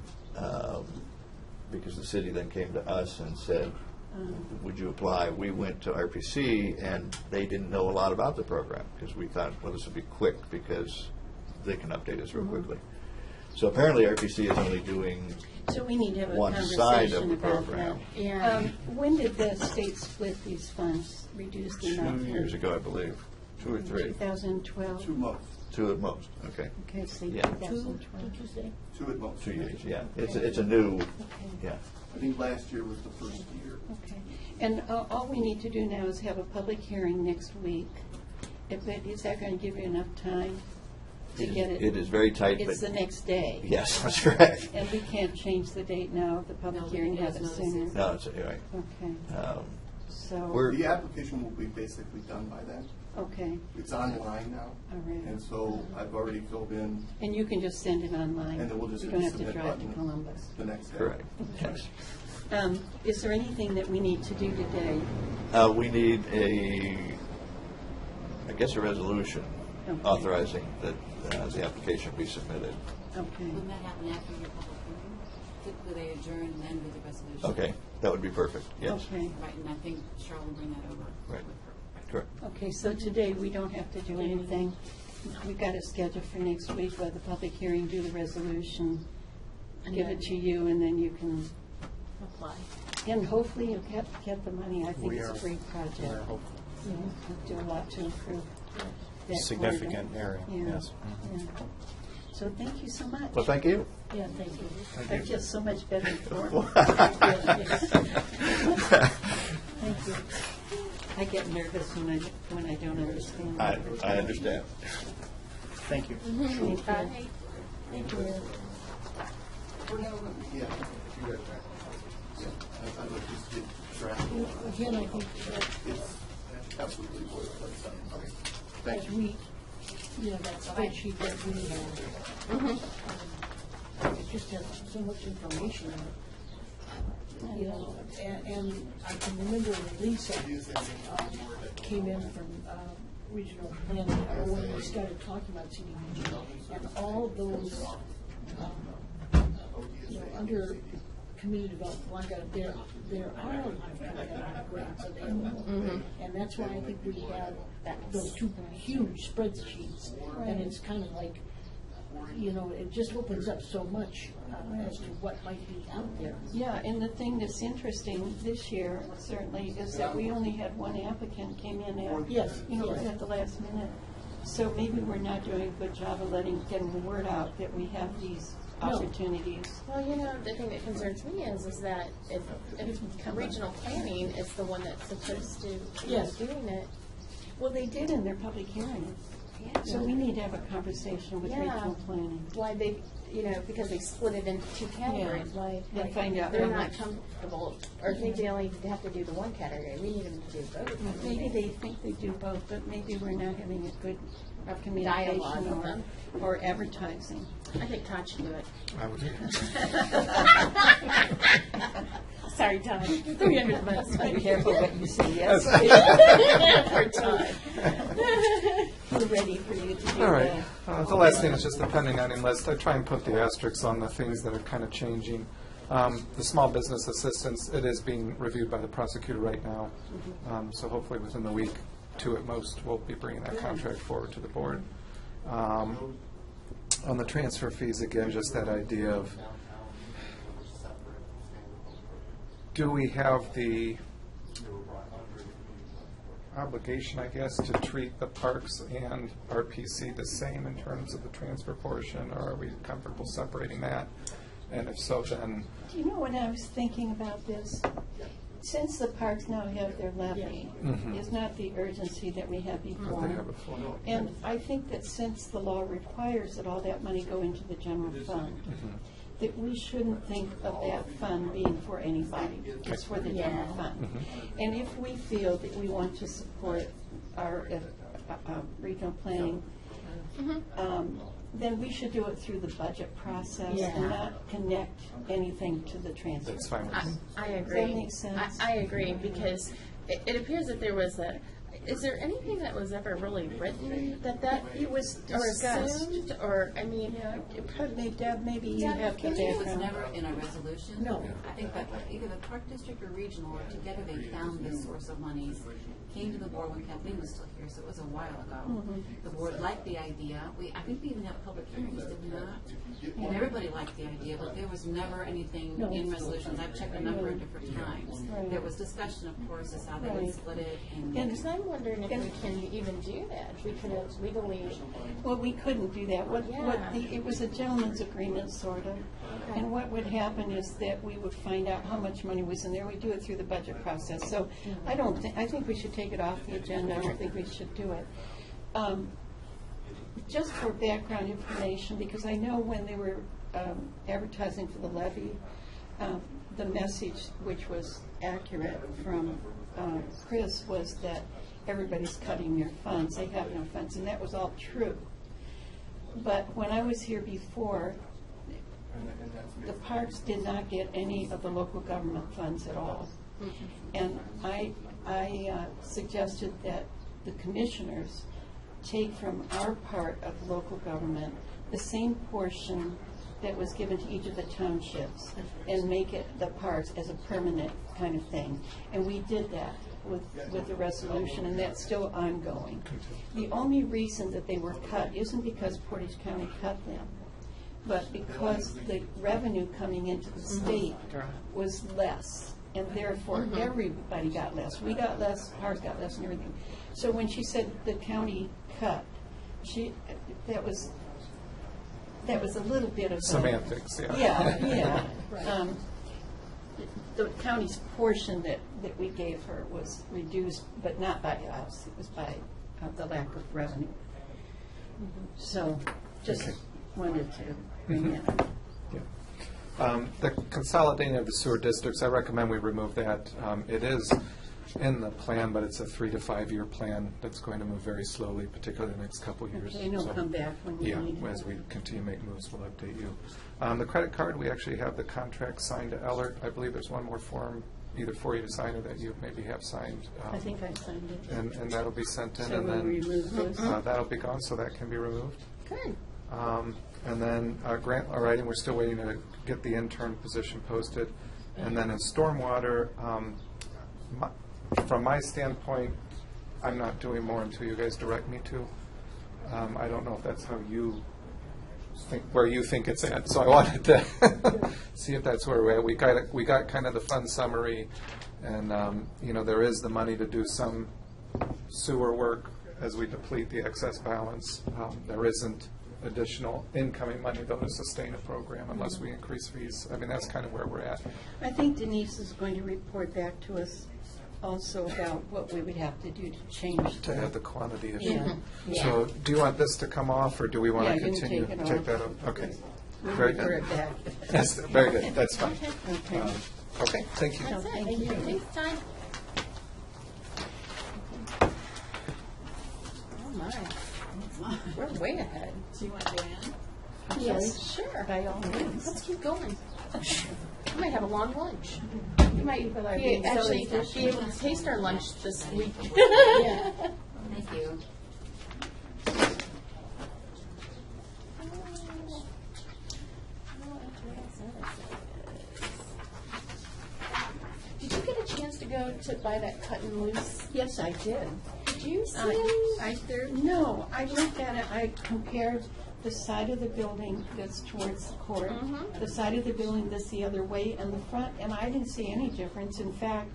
because the city then came to us and said, would you apply? We went to RPC, and they didn't know a lot about the program, because we thought, well, this would be quick because they can update us real quickly. So apparently RPC is only doing
So we need to have a
one side of
conversation
the
about that.
program.
Yeah.
When did the state split these funds, reduce the amount?
2 years ago, I believe, 2 or 3.
2012?
2 months.
2 at most, okay.
Okay, so
Yeah.
2012.
Did you say?
2 at most.
2 years, yeah. It's a new,
Okay.
yeah.
I think last year was the first year.
Okay. And all we need to do now is have a public hearing next week. Is that going to give you enough time to get it?
It is very tight, but
It's the next day.
yes, that's correct.
And we can't change the date now, the public
No,
hearing
because
has it
notices.
sooner.
No, it's, you're right.
Okay, so,
We're-
The application will be basically done by then.
okay,
It's online now.
all right.
And so I've already filled in
And you can just send it online?
And then we'll just
You
hit
don't
the
have to
submit
drive to
button.
Columbus?
the next day.
Correct, yes.
Is there anything that we need to do today?
We need I guess a resolution
Okay.
authorizing that the application be submitted.
Okay,
Wouldn't that happen after your public hearing? Typically, they adjourn and then do the resolution.
Okay, that would be perfect, yes.
okay.
Right, and I think Cheryl will bring that over.
Right.
with her.
Correct.
Okay, so today, we don't have to do anything. We've got a schedule for next week, where the public hearing, do the resolution, give it to you, and then you can,
Apply.
and hopefully you'll get the money. I think
We
it's
are-
a great project.
we're hopeful.
We'll do a lot to improve that
Significant
corridor.
area,
Yeah,
yes.
yeah. So thank you so much.
Well, thank you.
Yeah, thank you.
I feel so much better informed. Thank you. I get nervous when I don't understand.
I understand.
Thank you.
Thank you.
Bye.
Thank you.
Yeah. I'd like to get draft.
Again, I think that
It's absolutely boilerplate stuff. Okay. Thank
as
you.
we, that spreadsheet that we have, it just has so much information in it. You know, and I can remember when Lisa came in from regional planning, or when we started talking about CDBG, and all those, under community development, like there are grants available. And that's why I think we have those 2 huge spreadsheets. And it's kind of like, it just opens up so much as to what might be out there.
Yeah, and the thing that's interesting this year, certainly, is that we only had one applicant came in at,
Yes, yes.
at the last minute. So maybe we're not doing a good job of getting the word out that we have these opportunities.
Well, the thing that concerns me is that if regional planning is the one that's supposed to be
Yes.
doing it,
Well, they did in their public hearing. So we need to have a conversation with
Yeah.
regional planning.
why they, because they split it into 2 categories,
Yeah.
why
And find out
they're
how
not
much.
comfortable, or think they only have to do the one category. We need them to do both.
Maybe they think they do both, but maybe we're not having a good communication
Dialogue with them.
or advertising.
I think Todd should do it.
I would
Sorry, Todd. Throw you under the bus.
Be careful what you say yes
For Todd.
We're ready for you to do
All right.
that.
The last thing is just the pending item list. I try and put the asterisks on the things that are kind of changing. The small business assistance, it is being reviewed by the prosecutor right now. So hopefully within the week, 2 at most, we'll be bringing that contract forward to the board. On the transfer fees, again, just that idea of, do we have the obligation, I guess, to treat the parks and RPC the same in terms of the transfer portion, or are we comfortable separating that? And if so, then,
Do you know what I was thinking about this? Since the parks now have their levy, is not the urgency that we had before.
they have a full.
And I think that since the law requires that all that money go into the general fund, that we shouldn't think of that fund being for anybody. It's for the general fund. And if we feel that we want to support our regional planning, then we should do it through the budget process and not connect anything to the transfer.
That's fine with me.
I
Does
agree.
that make sense?
I agree, because it appears that there was is there anything that was ever really written that
It was
or
discussed.
assumed, or, I mean,
Yeah, Deb, maybe you
Deb,
have the
can you-
It was
background.
never in a resolution.
No.
I think that either the Park District or Regional, or together they found this source of monies, came to the board when Kathleen was still here, so it was a while ago. The board liked the idea. I think we even had public hearings, did we not? And everybody liked the idea, but there was never anything in resolutions. I've checked a number of different times.
Right.
There was discussion, of course, as how they would
Right.
split it. And
because I'm wondering if we can even do that. We could have legally,
Well, we couldn't do that.
Yeah.
It was a gentleman's agreement, sort of. And what would happen is that we would find out how much money was in there. We do it through the budget process. So I think we should take it off the agenda. I don't think we should do it. Just for background information, because I know when they were advertising for the levy, the message, which was accurate from Chris, was that everybody's cutting their funds. They have no funds, and that was all true. But when I was here before, the parks did not get any of the local government funds at all. And I suggested that the commissioners take from our part of local government the same portion that was given to each of the townships and make it the parks as a permanent kind of thing. And we did that with the resolution, and that's still ongoing. The only reason that they were cut isn't because Portage County cut them, but because the revenue coming into the state was less, and therefore everybody got less. We got less, ours got less, and everything. So when she said the county cut, that was a little bit of
Semantics, yeah.
Yeah. The county's portion that we gave her was reduced, but not by us. It was by the lack of revenue. So just wanted to bring that up.
The consolidating of the sewer districts, I recommend we remove that. It is in the plan, but it's a 3 to 5 year plan that's going to move very slowly, particularly the next couple of years.
Okay, and it'll
So,
come back when you need it.
as we continue to make moves, we'll update you. The credit card, we actually have the contract signed to Ellert. I believe there's one more form either for you to sign or that you maybe have signed.
I think I signed it.
And that'll be sent in,
So
and
we'll
then
remove this?
that'll be gone, so that can be removed.
good.
And then grant writing, we're still waiting to get the intern position posted. And then in stormwater, from my standpoint, I'm not doing more until you guys direct me to. I don't know if that's how you think, where you think it's at. So I wanted to see if that's where we're at. We got kind of the fund summary, and there is the money to do some sewer work as we deplete the excess balance. There isn't additional incoming money, though, to sustain a program unless we increase fees. I mean, that's kind of where we're at.
I think Denise is going to report back to us also about what we would have to do to change.
To have the quantity issue.
Yeah.
So do you want this to come off, or do we want
Yeah,
to
you can
continue?
take it
Take
off.
that off? Okay.
We'll
Very
refer
good.
it back.
Yes, very good. That's fine.
Okay.
Okay, thank you.
That's it.
Thank you.
Thanks, Todd. Oh, my. We're way ahead.
do you want to end?
Yes, sure.
By all means.
Let's keep going. We might have a long lunch. We might
are
be
being
actually
silly.
be able to taste our lunch this week.
Thank you.
Did you get a chance to go to buy that cut and loose?
Yes, I did.
Did you see
No, I looked at it, I compared the side of the building that's towards the court, the side of the building that's the other way, and the front, and I didn't see any difference. In fact,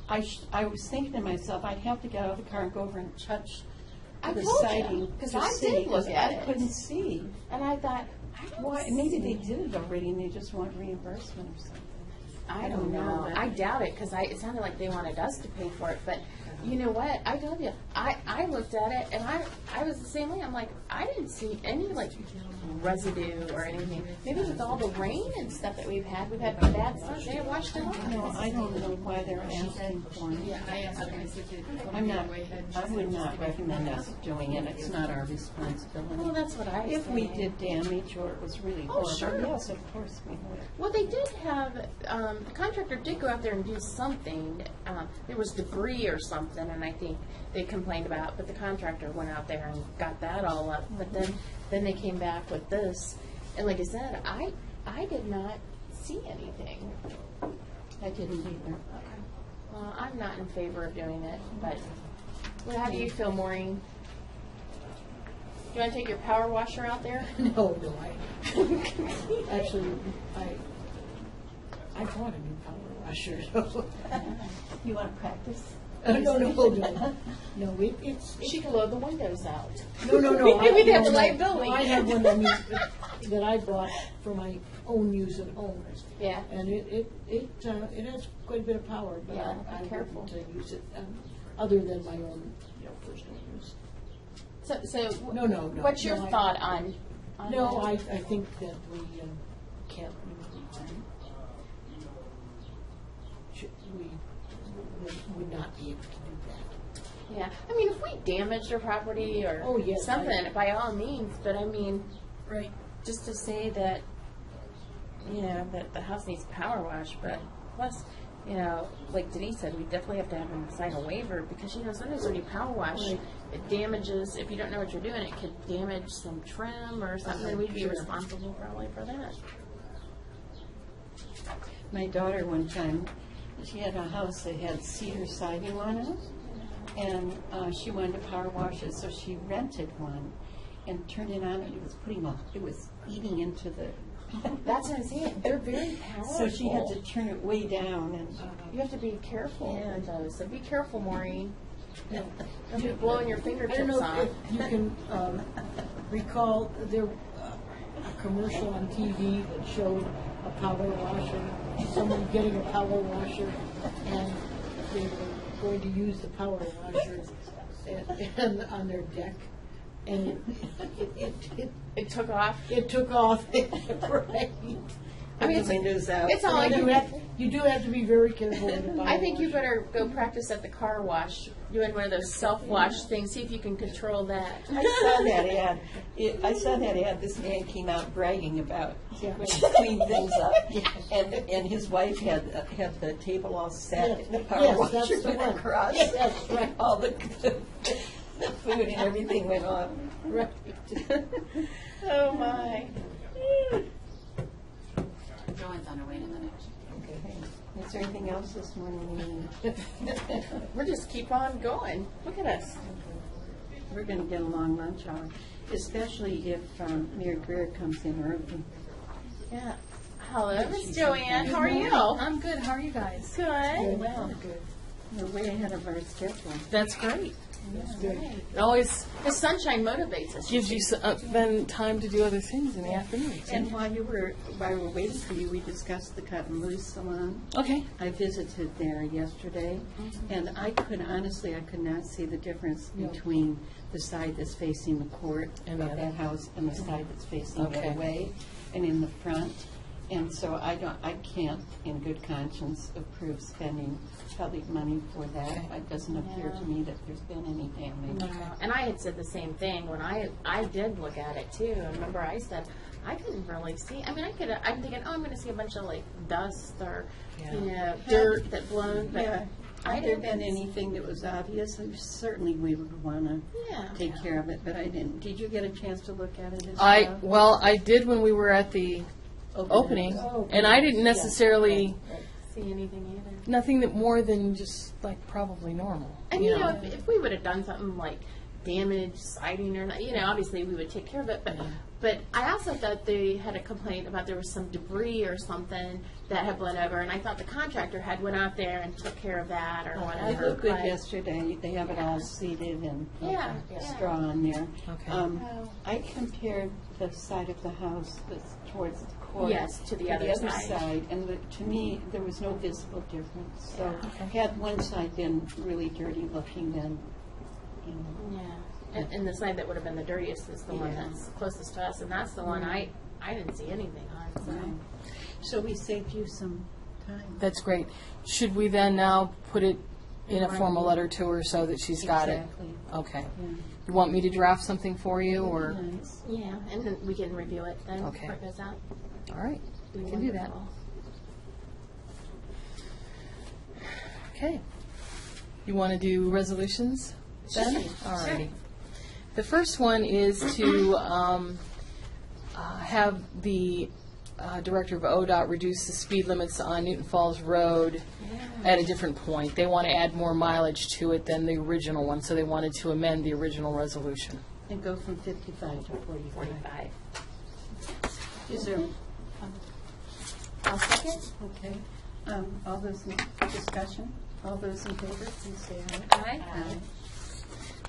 I was thinking to myself, I'd have to get out of the car and go over and touch
I
the
told you,
siding
'cause
to
I
see,
did look
'cause
at
I
it.
couldn't see.
And I thought, I don't
Why, maybe they
see.
did it already and they just want reimbursement or something.
I don't know.
but-
I doubt it because it sounded like they wanted us to pay for it. But you know what? I told you. I looked at it and I was the same way. I'm like, I didn't see any like residue or anything. Maybe with all the rain and stuff that we've had bad stuff. They washed it off.
No, I don't know why they're asking for it. I would not recommend us doing it. It's not our responsibility.
Well, that's what I was
If we
thinking.
did damage or it was really
Oh,
horrible,
sure.
yes, of course we would.
Well, they did have, the contractor did go out there and do something. There was debris or something something, and I think they complained about, but the contractor went out there and got that all up. But then they came back with this, and like I said, I did not see anything.
I didn't either.
Well, I'm not in favor of doing it, but how do you feel, Maureen? Do you want to take your power washer out there?
No, actually, I bought a new power washer. So.
You want to practice?
No, it's.
She can blow the windows out.
No.
We'd have the liability.
I have one that I bought for my own use at home.
Yeah.
And it has quite a bit of power, but
Yeah,
I
be careful.
wouldn't use it other than my own personal use.
So
No.
What's your
No,
thought on
No,
that?
I think that we can't we would not be able to do that.
Yeah, I mean, if we damage their property or
Oh, yes,
something, by all means. But I mean,
Right.
just to say that, that the house needs power wash, but plus, like Denise said, we definitely have to have them sign a waiver because sometimes when you power wash,
Right.
it damages. If you don't know what you're doing, it could damage some trim or something. We'd be
Sure.
responsible probably for that.
My daughter one time, she had a house that had cedar siding on it, and she wanted to power wash it, so she rented one and turned it on, and it was eating into the.
That's what I'm saying. They're very powerful.
So she had to turn it way down, and
You have to be careful
Yeah.
with those. So be careful, Maureen. Don't be blowing your
I don't
fingertips
know
off.
if you can recall there a commercial on TV that showed a power washer, someone getting a power washer, and they were going to use the power washer and on their deck, and
It took off.
it took off. Right.
I mean,
the windows out.
It's all like
You do have to be very careful with the power
I think you
washer.
better go practice at the car wash, doing one of those self-wash things. See if you can control that.
I saw that ad. I saw that ad. This man came out bragging about when he cleaned things up, and his wife had the table all set, and the power
Yes,
washer
that's the
went
one.
across.
Yes, that's right.
All the food and everything went on.
Right.
Oh my!
Joanne's on her way in a minute.
Okay. Is there anything else this morning?
We'll just keep on going. Look at us.
We're going to get a long lunch hour, especially if Mayor Greer comes in early.
Yeah. Hello, Miss Joanne. How are you?
I'm good. How are you guys?
Good.
Well, we're way ahead of our schedule.
That's great.
Good.
It always
The sunshine motivates us.
gives you then time to do other things in the afternoons.
And while we were waiting for you, we discussed the Cut and Loose Salon.
Okay.
I visited there yesterday, and I could not see the difference between the side that's facing the court
And
of
the
that
other.
house and the side that's facing the
Okay.
other way, and in the front. And so I can't, in good conscience, approve spending public money for that.
Okay.
It doesn't appear to me that there's been any damage.
And I had said the same thing when I did look at it too. And remember, I said I couldn't really see. I mean, I'm thinking, oh, I'm going to see a bunch of like dust or dirt that blown. But
Yeah.
I
Had there
didn't.
been anything that was obvious, certainly we would want to
Yeah.
take care of it, but I didn't. Did you get a chance to look at it as
Well, I did when we were at the opening, and I didn't necessarily
See anything either.
nothing that more than just like probably normal.
And you know, if we would have done something like damage siding or not, obviously we would take care of it. But I also thought they had a complaint about there was some debris or something that had bled over, and I thought the contractor had went out there and took care of that or
It
whatever.
looked good
but-
yesterday. They have it all seated and
Yeah,
straw on there.
Okay.
I compared the side of the house that's towards the court.
Yes, to the other side.
And to me, there was no visible difference. So had one side been really dirty looking, then,
Yeah. And the side that would have been the dirtiest is the one that's closest to us, and that's the one I didn't see anything on. So.
So we saved you some time.
That's great. Should we then now put it in a formal letter to her so that she's got
Exactly.
it? Okay.
Yeah.
You want me to draft something for you, or?
Nice.
Yeah, and then we can review it then
Okay.
before it goes out.
All right, we can do that.
Wonderful.
Okay. You want to do resolutions then? All righty. The first one is to have the director of ODOT reduce the speed limits on Newton Falls Road at a different point. They want to add more mileage to it than the original one, so they wanted to amend the original resolution.
And go from 55 to 45. Is there,
I'll second.
okay, all those in discussion? All those in favor, please say aye.
Aye.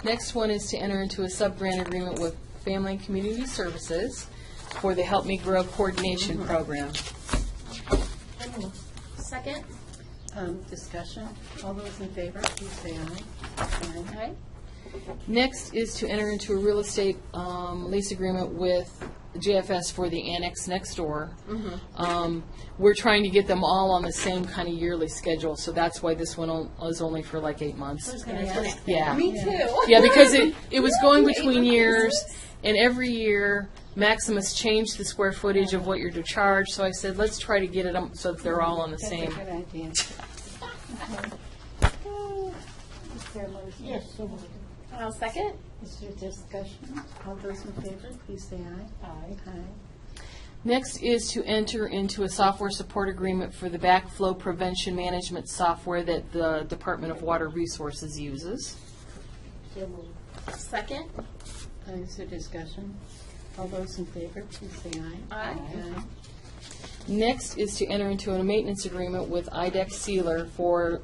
Next one is to enter into a sub-grant agreement with Family and Community Services for the Help Me Grow Coordination Program.
Second.
Discussion? All those in favor, please say aye.
Aye.
Next is to enter into a real estate lease agreement with JFS for the annex next door. We're trying to get them all on the same kind of yearly schedule, so that's why this one is only for like 8 months. Yeah.
Me too.
Yeah, because it was going between years, and every year Maximus changed the square footage of what you're to charge, so I said, let's try to get it so that they're all on the same.
That's a good idea. Is there a motion?
Yes, so moved.
I'll second.
Is there discussion? All those in favor, please say aye. Aye.
Next is to enter into a software support agreement for the backflow prevention management software that the Department of Water Resources uses.
So moved.
Second.
Is there discussion? All those in favor, please say aye.
Aye.
Next is to enter into a maintenance agreement with IDEX Sealer for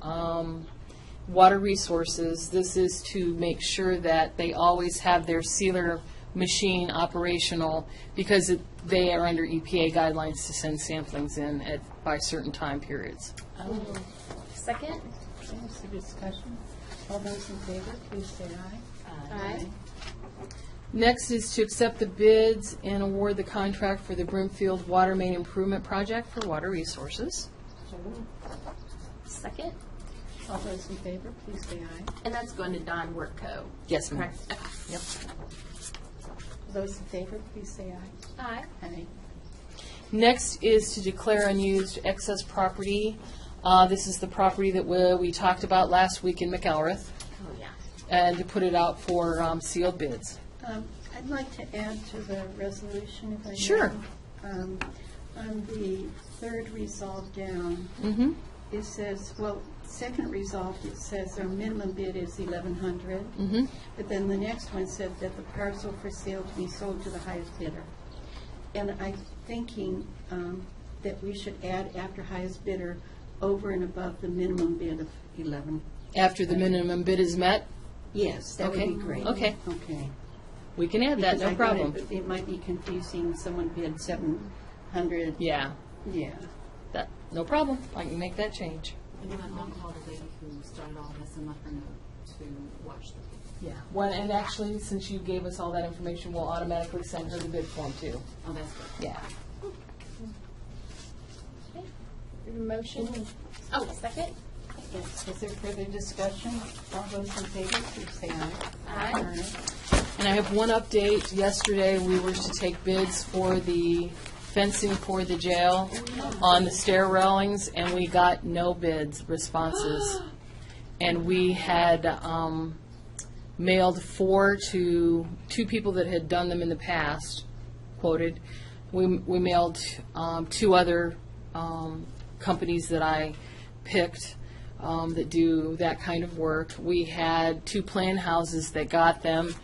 Water Resources. This is to make sure that they always have their sealer machine operational because they are under EPA guidelines to send samplings in by certain time periods.
Second.
Okay, is there discussion? All those in favor, please say aye.
Aye.
Next is to accept the bids and award the contract for the Brimfield Water Main Improvement Project for Water Resources.
So moved.
Second.
All those in favor, please say aye.
And that's going to Don Workco.
Yes, ma'am.
Correct.
Yep.
Those in favor, please say aye.
Aye.
Aye.
Next is to declare unused excess property. This is the property that we talked about last week in McElrath,
Oh, yeah.
and to put it out for sealed bids.
I'd like to add to the resolution, if I may.
Sure.
On the third resolve down,
Mm-hmm.
it says, well, second resolve, it says our minimum bid is 1,100.
Mm-hmm.
But then the next one said that the parcel for sale to be sold to the highest bidder. And I'm thinking that we should add after highest bidder over and above the minimum bid of 11.
After the minimum bid is met,
Yes, that would
Okay.
be great.
Okay.
Okay.
we can add that,
Because
no
I thought
problem.
It might be confusing, someone bid 700.
Yeah,
Yeah.
no problem. I can make that change.
And then I'll call the lady who started all this and let her know to watch the.
Yeah. Well, and actually, since you gave us all that information, we'll automatically send her the bid form too.
Oh, that's good.
Yeah.
Motion. Oh, second.
Yes. Is there further discussion? All those in favor, please say aye.
Aye.
And I have one update. Yesterday, we were to take bids for the fencing for the jail on the stair railings, and we got no bids, responses. And we had mailed 4 to 2 people that had done them in the past, quoted. We mailed 2 other companies that I picked that do that kind of work. We had 2 plan houses that got them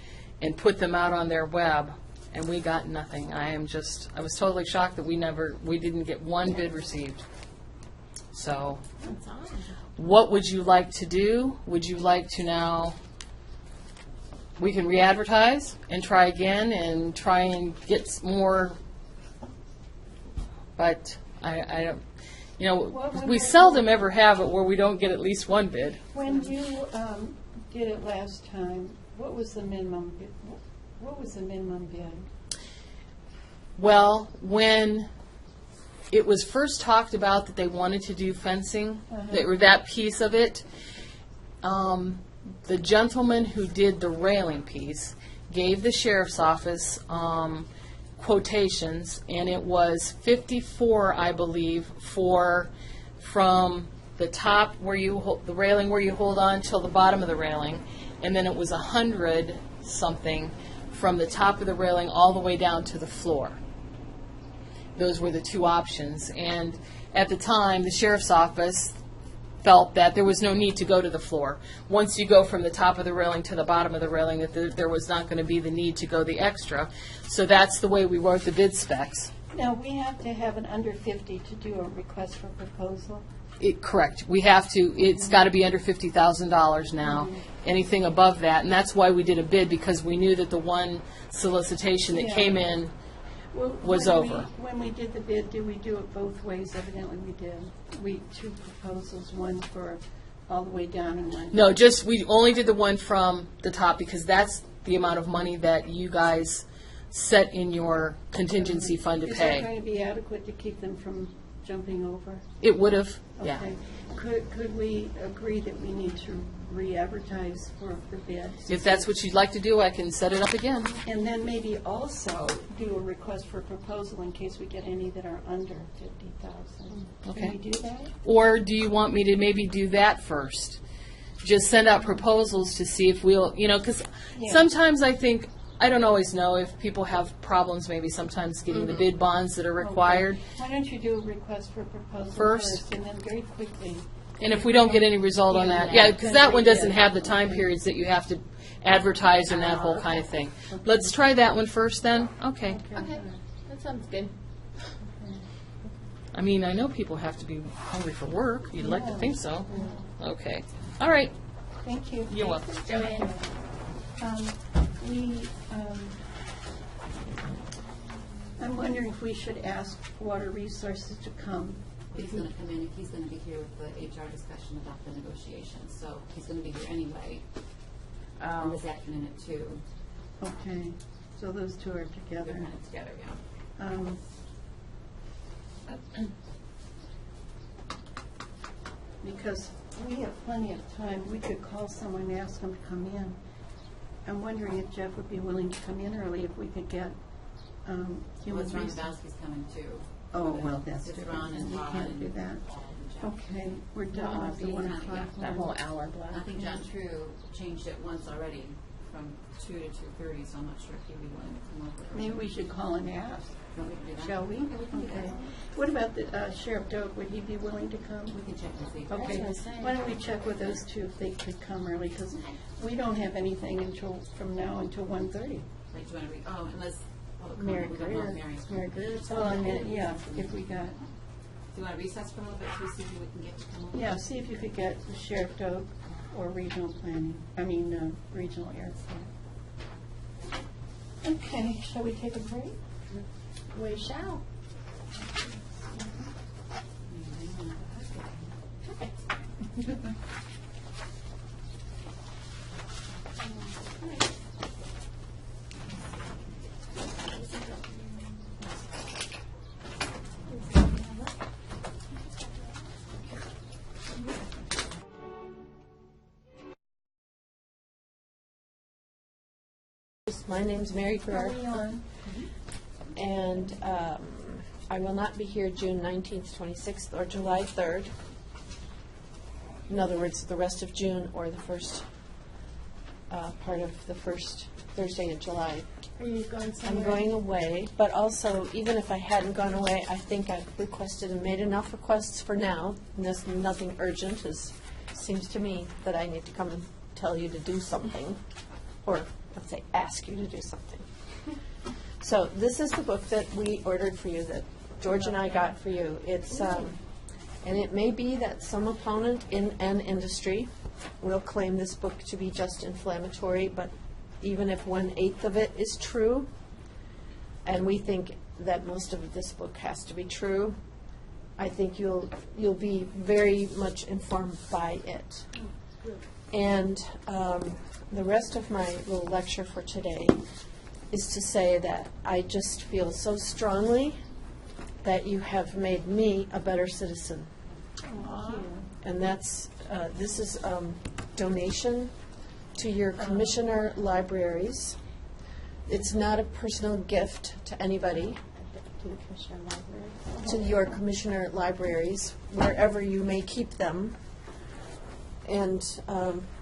and put them out on their web, and we got nothing. I was totally shocked that we didn't get one bid received. So,
That's awesome.
what would you like to do? Would you like to now, we can re-advertise and try again and try and get more, but I don't, we seldom ever have it where we don't get at least one bid.
When you did it last time, what was the minimum bid? What was the minimum bid?
Well, when it was first talked about that they wanted to do fencing, or that piece of it, the gentleman who did the railing piece gave the sheriff's office quotations, and it was 54, I believe, from the top where you hold, the railing where you hold on till the bottom of the railing, and then it was 100 something from the top of the railing all the way down to the floor. Those were the two options. And at the time, the sheriff's office felt that there was no need to go to the floor. Once you go from the top of the railing to the bottom of the railing, that there was not going to be the need to go the extra. So that's the way we wrote the bid specs.
Now, we have to have an under 50 to do a request for proposal.
Correct. We have to, it's got to be under $50,000 now. Anything above that, and that's why we did a bid, because we knew that the one solicitation that
Yeah.
came in
Well,
was
when
over.
When we did the bid, did we do it both ways? Evidently we did. Two proposals, one for all the way down and one.
No, just, we only did the one from the top because that's the amount of money that you guys set in your contingency fund to
Is that
pay.
going to be adequate to keep them from jumping over?
It would have, yeah.
Okay. Could we agree that we need to re-advertise for the bids?
If that's what you'd like to do, I can set it up again.
And then maybe also do a request for proposal in case we get any that are under 50,000.
Okay.
Can we do that?
Or do you want me to maybe do that first? Just send out proposals to see if we'll, because
Yeah.
sometimes I think, I don't always know if people have problems maybe sometimes getting the bid bonds that are required.
Okay. Why don't you do a request for proposal
First?
first, and then very quickly.
And if we don't get any result on that, yeah, because that one doesn't have the time periods that you have to advertise and that whole kind of thing. Let's try that one first then? Okay.
Okay, that sounds good.
I mean, I know people have to be hungry for work. You'd like to think so. Okay. All right.
Thank you.
You're welcome.
Joanne?
I'm wondering if we should ask Water Resources to come.
He's going to come in, he's going to be here with the HR discussion about the negotiations, so he's going to be here anyway. And this afternoon at 2.
Okay, so those two are
They're
together.
kind of together, yeah.
Um, Because we have plenty of time, we could call someone and ask them to come in. I'm wondering if Jeff would be willing to come in early, if we could get human
What's Ron
resources.
Dabowski's coming too.
Oh, well, that's
It's
different.
Ron and
We
Todd
can't
and
do that.
Paul and Jeff.
Okay, we're done with the
He's
1
not- yeah,
o'clock.
that
one.
hour block.
I think John True changed it once already from 2 to 2:30, so I'm not sure if he'd be willing to come over.
Maybe we should call and ask,
You want me to do that?
shall we?
Okay, we can do that.
What about the Sheriff Doak, would he be willing to come?
We can check and see.
Okay,
what I'm saying.
why don't we check with those two if they could come early, because we don't have anything from now until 1:30.
Like, do you want to read, unless, public
Mary
comment, we don't know if
Greer.
Mary's.
Mary Greer's
Well, I mean, yeah, if we got,
Do you want to recess for a little bit to see who we can get to come over?
yeah, see if you could get the Sheriff Doak or regional planning, regional airport. Okay, shall we take a break?
We shall. My name's Mary Greer, and I will not be here June 19th, 26th, or July 3rd. In other words, the rest of June or the first part of the first Thursday in July. Are you going I'm somewhere? going away, but also, even if I hadn't gone away, I think I've requested and made enough requests for now. And there's nothing urgent. It seems to me that I need to come and tell you to do something, or let's say, ask you to do something. So this is the book that we ordered for you, that George and I got for you. It's and it may be that some opponent in an industry will claim this book to be just inflammatory, but even if 1/8 of it is true, and we think that most of this book has to be true, I think you'll be very much informed by it. And the rest of my little lecture for today is to say that I just feel so strongly that you have made me a better citizen. And that's, this is donation to your commissioner libraries. It's not a personal gift to anybody. to the Commissioner Library.
to your commissioner libraries, wherever you may keep them. And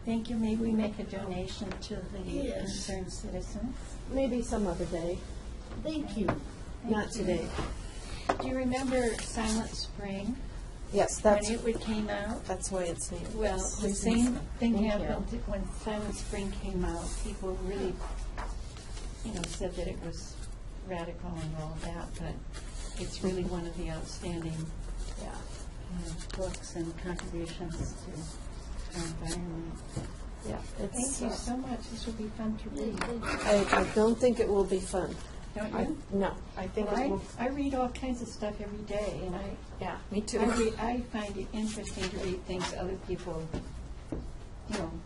Thank you. Maybe we make a donation to the
Yes.
concerned citizens.
maybe some other day,
Thank you.
not today.
Do you remember Silent Spring?
Yes,
When
that's,
it came out?
that's why it's named.
Well,
Yes.
the same thing
Thank you.
happened when Silent Spring came out. People really, said that it was radical and all that, but it's really one of the outstanding
Yeah.
books and contributions to our environment.
Yeah,
Thank
it's,
you so much. This will be fun to read.
I don't think it will be fun.
Don't
I,
you?
no, I think it
Well,
will,
I read all kinds of stuff every day, and
yeah, me too.
I find it interesting to read things other people,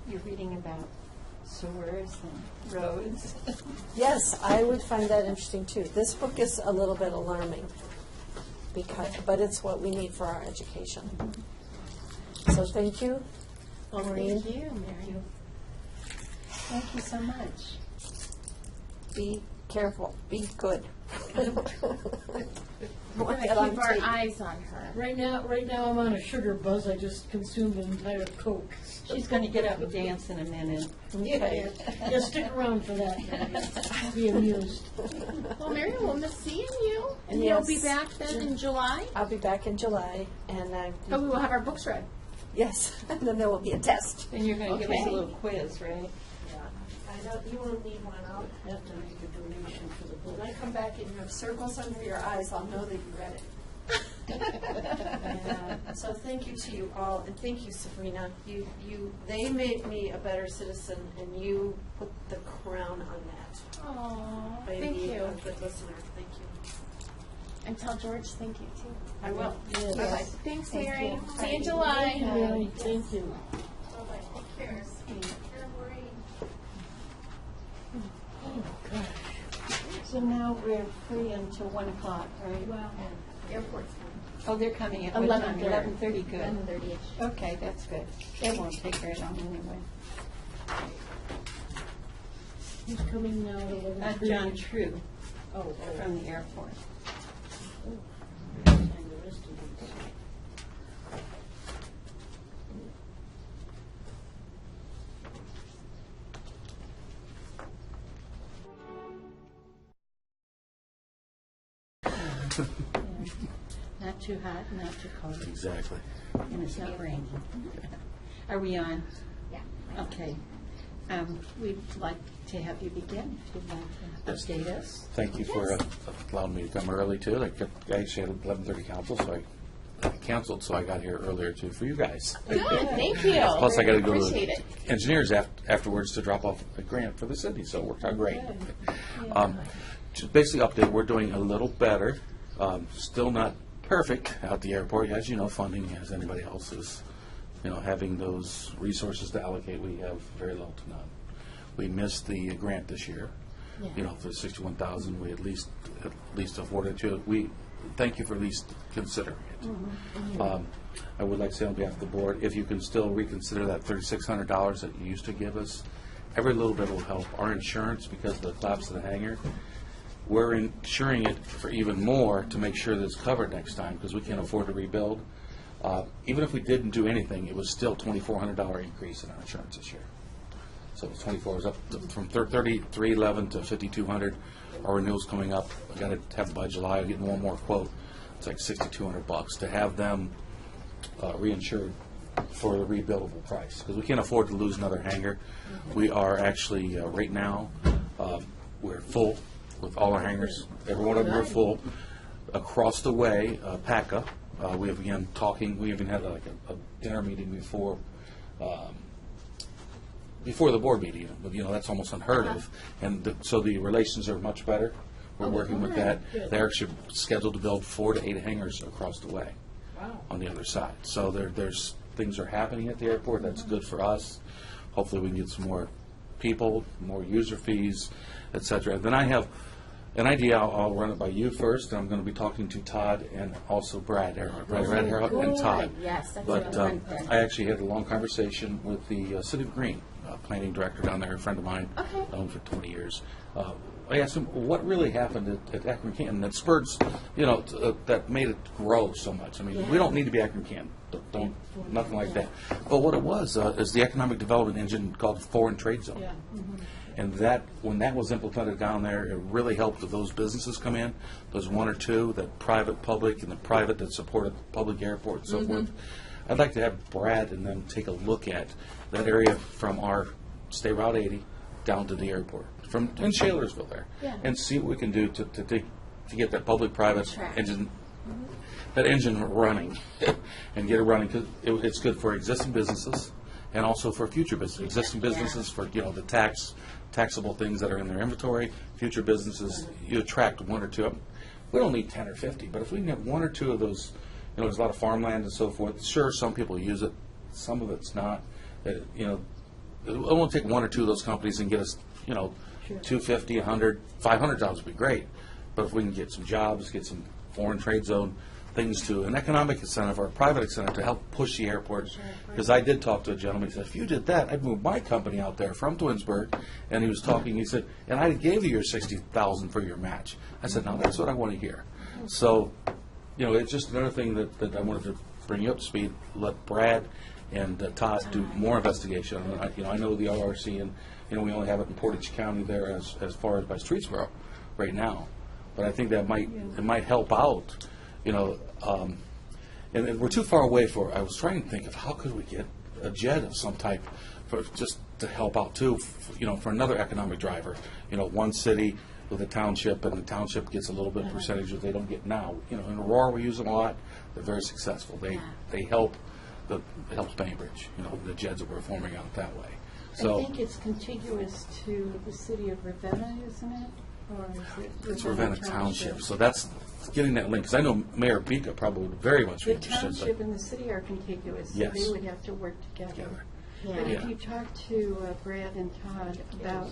you're reading about sewers and roads.
Yes, I would find that interesting too. This book is a little bit alarming, but it's what we need for our education. So thank you, Maureen.
Thank you, Mary. Thank you so much.
Be careful, be good.
We're going to keep our eyes on her.
Right now, I'm on a sugar buzz. I just consumed an entire Coke.
She's going to get up and dance in a minute.
Okay. Yeah, stick around for that, Mary. Be amused.
Well, Mary, we'll miss seeing you. And
Yes.
you'll be back then in July?
I'll be back in July, and
But we will have our books read.
yes, and then there will be a test.
And you're going to give us a
Okay.
little quiz, right?
You won't need one. I'll
Have to make a donation for the book.
When I come back and you have circles under your eyes, I'll know that you read it. So thank you to you all, and thank you, Sabrina. They made me a better citizen, and you put the crown on that.
Aww,
By
thank
being
you.
a good listener. Thank you.
And tell George thank you, too.
I will.
Yes.
Bye-bye. Thanks,
Thank
Mary.
you.
See you in July.
Thank you, Mary. Thank you.
Take care.
So now we're free until 1 o'clock, right?
Well, airport's
Oh, they're coming at what
11:30.
time? 11:30, good.
11:30-ish.
Okay, that's good. It won't take very long anyway.
Who's coming now? at 11:30?
John True
Oh,
from the airport.
And the rest of these.
Not too hot, not too cold,
Exactly.
and it's not raining. Are we on?
Yeah.
Okay. We'd like to have you begin, if you'd like to update us.
Thank you for allowing me to come early too. I actually had 11:30 council, so I canceled, so I got here earlier too for you guys.
Good, thank you.
Plus, I got to go
Appreciate
to
it.
engineers afterwards to drop off a grant for the city, so it worked out great. Just basically update, we're doing a little better. Still not perfect at the airport. As you know, funding, as anybody else is, having those resources to allocate, we have very little to none. We missed the grant this year. For 61,000, we at least afforded to it. We thank you for at least considering it. I would like to say on behalf of the board, if you can still reconsider that $3,600 that you used to give us, every little bit will help. Our insurance, because of the collapse of the hangar, we're insuring it for even more to make sure that it's covered next time, because we can't afford to rebuild. Even if we didn't do anything, it was still $2,400 increase in our insurance this year. So it was 24, it was up from 3,311 to 5,200. Our renewal's coming up. I got to have it by July. I'm getting one more quote. It's like $6,200 to have them reinsured for the rebuildable price, because we can't afford to lose another hangar. We are actually right now we're full with all our hangars. Every one of them are full. Across the way, PACA. We have began talking. We even had a dinner meeting before the board meeting. But that's almost unheard of. And so the relations are much better. We're working with that. They're actually scheduled to build 4 to 8 hangars across the way on the other side. So there's things are happening at the airport. That's good for us. Hopefully we can get some more people, more user fees, et cetera. Then I have an idea. I'll run it by you first, and I'm going to be talking to Todd and also Brad Harrell and Todd.
Yes, that's
But
what I'm going for.
I actually had a long conversation with the City of Green planning director down there, a friend of mine,
Okay.
known for 20 years. I asked him what really happened at Akron Canton that spurred, that made it grow so much. I mean, we don't need to be Akron Canton, don't nothing like that. But what it was is the economic development engine called Foreign Trade Zone.
Yeah.
And that, when that was implemented down there, it really helped those businesses come in, those one or two, that private, public, and the private that supported the public airport and so forth. I'd like to have Brad and them take a look at that area from our State Route 80 down to the airport, from in Shalersville there, and see what we can do to get that public-private engine, that engine running, and get it running, because it's good for existing businesses and also for future businesses. Existing businesses for the taxable things that are in their inventory. Future businesses, you attract one or two of them. We don't need 10 or 50, but if we can have one or two of those, there's a lot of farmland and so forth. Sure, some people use it, some of it's not. It won't take one or two of those companies and get us, 250, 100, 500 jobs would be great. But if we can get some jobs, get some foreign trade zone things to an economic incentive or a private incentive to help push the airport. Because I did talk to a gentleman, he said, if you did that, I'd move my company out there from Twinsburg. And he was talking, he said, and I gave you your $60,000 for your match. I said, now that's what I want to hear. So, it's just another thing that I wanted to bring you up to speed, let Brad and Todd do more investigation. I know the ORC, and we only have it in Portage County there as far as by Streetsboro right now. But I think that might help out. And we're too far away for. I was trying to think of how could we get a jet of some type for just to help out too. For another economic driver. One city with a township, and the township gets a little bit percentage that they don't get now. In Aurora we use them a lot. They're very successful. They help. It helps Bainbridge. The jets that we're forming out that way. So
I think it's contiguous to the city of Ravenna, isn't it? Or is it
it's Ravenna Township. So that's getting that link, because I know Mayor Bika probably would very much be
the
interested.
township and the city are contiguous, so
Yes.
they would have to work together. But if you talk to Brad and Todd about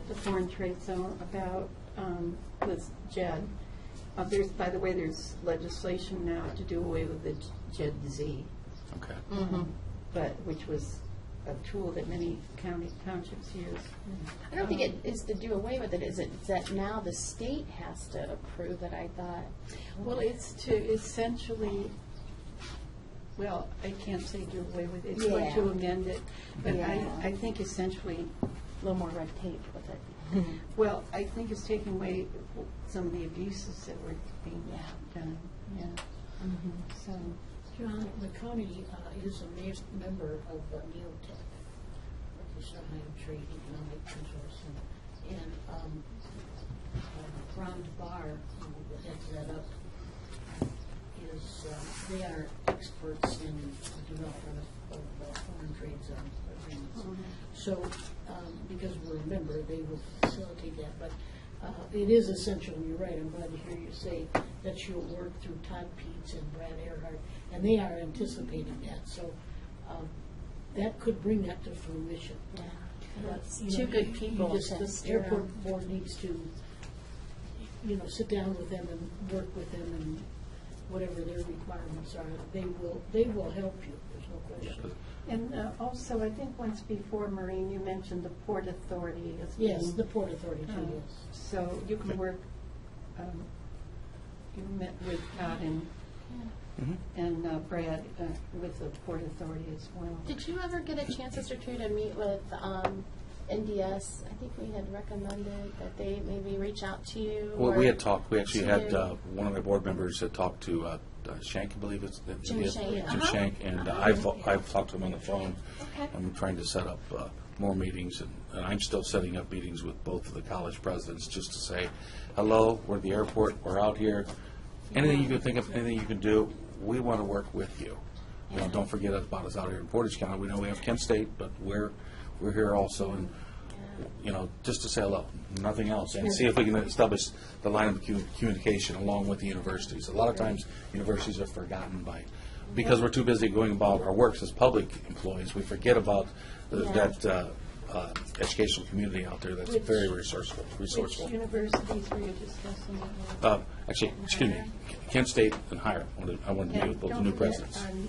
the foreign trade zone, about with JED, by the way, there's legislation now to do away with the JED-Z.
Okay.
But which was a tool that many townships use.
I don't think it is to do away with it. Is it that now the state has to approve it? I thought.
Well, it's to essentially, well, I can't say do away with it. It's going to amend it, but I think essentially,
A little more red tape with it.
well, I think it's taking away some of the abuses that were being done. Yeah. So.
John, the county is a member of NEOTech, which is Ohio Trade Economic Resource, and Ron DeBar, who heads that up, they are experts in the development of foreign trade zone agreements. So, because we're a member, they will facilitate that. But it is essential, and you're right, I'm glad to hear you say that you'll work through Todd Peets and Brad Earhart, and they are anticipating that. So that could bring that to fruition.
Two good people.
The airport board needs to, sit down with them and work with them, and whatever their requirements are, they will help you. There's no question.
And also, I think once before, Maureen, you mentioned the Port Authority.
Yes, the Port Authority too, yes.
So you can work, you met with Todd and Brad with the Port Authority as well.
Did you ever get a chance, Sister True, to meet with NDS? I think we had recommended that they maybe reach out to you.
Well,
or
we had talked. We actually had
to-
one of my board members had talked to Shank, I believe it's
Jim Shank.
Jim Shank, and I've talked to him on the phone.
Okay.
I'm trying to set up more meetings, and I'm still setting up meetings with both of the college presidents just to say, hello, we're at the airport, we're out here. Anything you can think of, anything you can do, we want to work with you. Don't forget about us out here in Portage County. We know we have Kent State, but we're here also, and just to say hello, nothing else, and see if we can establish the line of communication along with the universities. A lot of times, universities are forgotten because we're too busy going about our works as public employees. We forget about that educational community out there that's very resourceful.
Which universities were you discussing it with?
Actually, excuse me, Kent State and Hiram. I wanted to meet with both the new presidents. And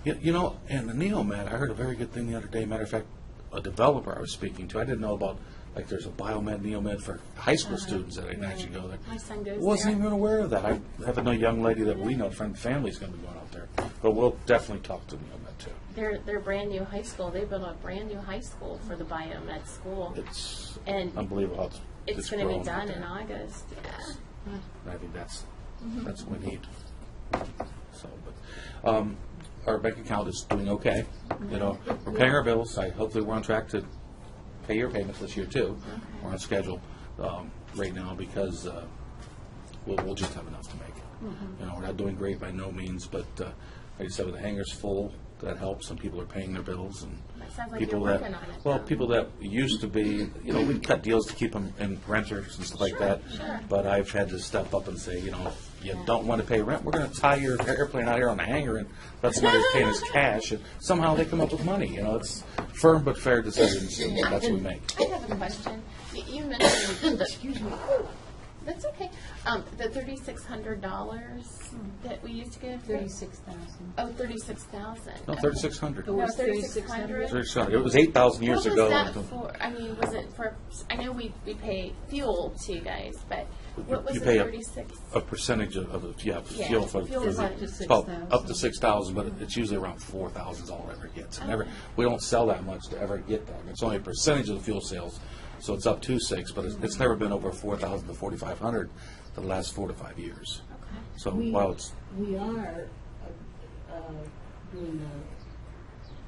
the NEOMET, I heard a very good thing the other day. Matter of fact, a developer I was speaking to, I didn't know about like there's a biomed, neomed for high school students that can actually go there.
My son goes
Wasn't
there.
even aware of that. I have no young lady that we know, friend, family's going to be going out there. But we'll definitely talk to neomed too.
They're brand new high school. They built a brand new high school for the biomed school.
It's
And
unbelievable how
it's going to
grown
be done
out
in
there.
August. Yeah.
I think that's what we need. So, but our bank account is doing okay. You know, we're paying our bills. Hopefully, we're on track to pay your payments this year too. We're on schedule right now because we'll just have enough to make it. You know, we're not doing great by no means, but like I said, with the hangars full, that helps. Some people are paying their bills, and
That sounds like
people
you're
that
working on it.
well,
though.
people that used to be, you know, we cut deals to keep them in renters and stuff like that.
sure.
But I've had to step up and say, you know, if you don't want to pay rent, we're going to tie your airplane out here on the hangar and let somebody paying us cash, and somehow they come up with money. You know, it's firm but fair decisions, and that's what we make.
I have a question. You mentioned excuse me. That's okay. The $3,600 that we used to give.
36,000.
Oh, 36,000.
No, 3,600.
No, 3,600.
3,600. It was 8,000 years
What
ago.
was that for? I mean, was it for? I know we pay fuel to you guys, but what was
You
the
pay
36?
a percentage of the
Yeah,
fuel for
fuel
for
is
the-
up to
it's called
6,000.
up to 6,000, but it's usually around 4,000 is all it ever gets. And we don't sell that much to ever get that. It's only a percentage of the fuel sales, so it's up to 6, but it's never been over 4,000 to 4,500 for the last 4 to 5 years. So while it's
We are doing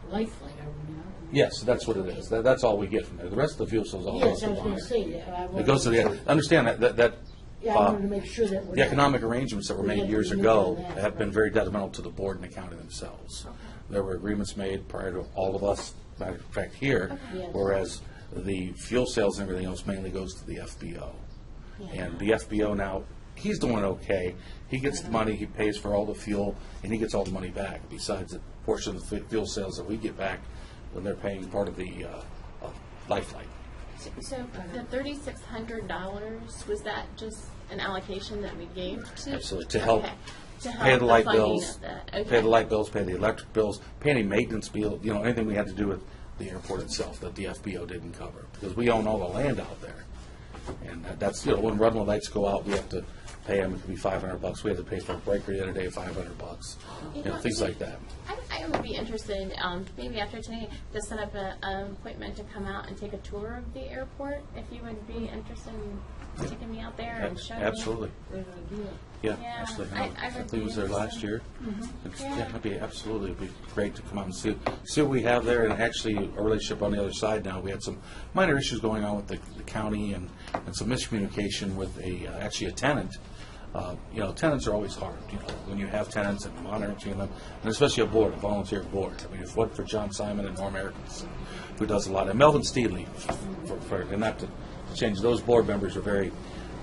a lifeline, are we not?
yes, that's what it is. That's all we get from there. The rest of the fuel sales all goes
Yes, I
to
was
the
going to
buyer.
say that.
It goes to the understand that
Yeah, I wanted to make sure that we're
the
not-
economic arrangements that were
we
made
had
years
to move
ago
on that,
have been
right.
very detrimental to the board and the county themselves. There were agreements made prior to all of us, matter of fact, here,
Yes.
whereas the fuel sales and everything else mainly goes to the FBO. And the FBO now, he's doing okay. He gets the money, he pays for all the fuel, and he gets all the money back, besides the portion of the fuel sales that we get back when they're paying part of the lifeline.
So the $3,600, was that just an allocation that we gave to?
Absolutely, to help
Okay. To
pay
help
the light
funding
bills,
of that.
pay
Okay.
the light bills, pay the electric bills, pay any maintenance bill, you know, anything we had to do with the airport itself that the FBO didn't cover, because we own all the land out there. And that's, you know, when runway lights go out, we have to pay them, it could be $500. We had to pay for a breaker the other day, $500, you know, things like that.
I would be interested, maybe after today, to set up an appointment to come out and take a tour of the airport, if you would be interested in taking me out there and showing me.
Absolutely. Yeah,
Yeah,
absolutely.
I would
Lee was there
be
last year.
interested.
Yeah, it'd be absolutely, it'd be great to come out and see what we have there, and actually a relationship on the other side now. We had some minor issues going on with the county and some miscommunication with actually a tenant. You know, tenants are always hard, you know, when you have tenants and monitoring them, and especially a board, a volunteer board. I mean, if it wasn't for John Simon and Norm Erickson, who does a lot, and Melvin Steedley, and not to change, those board members are very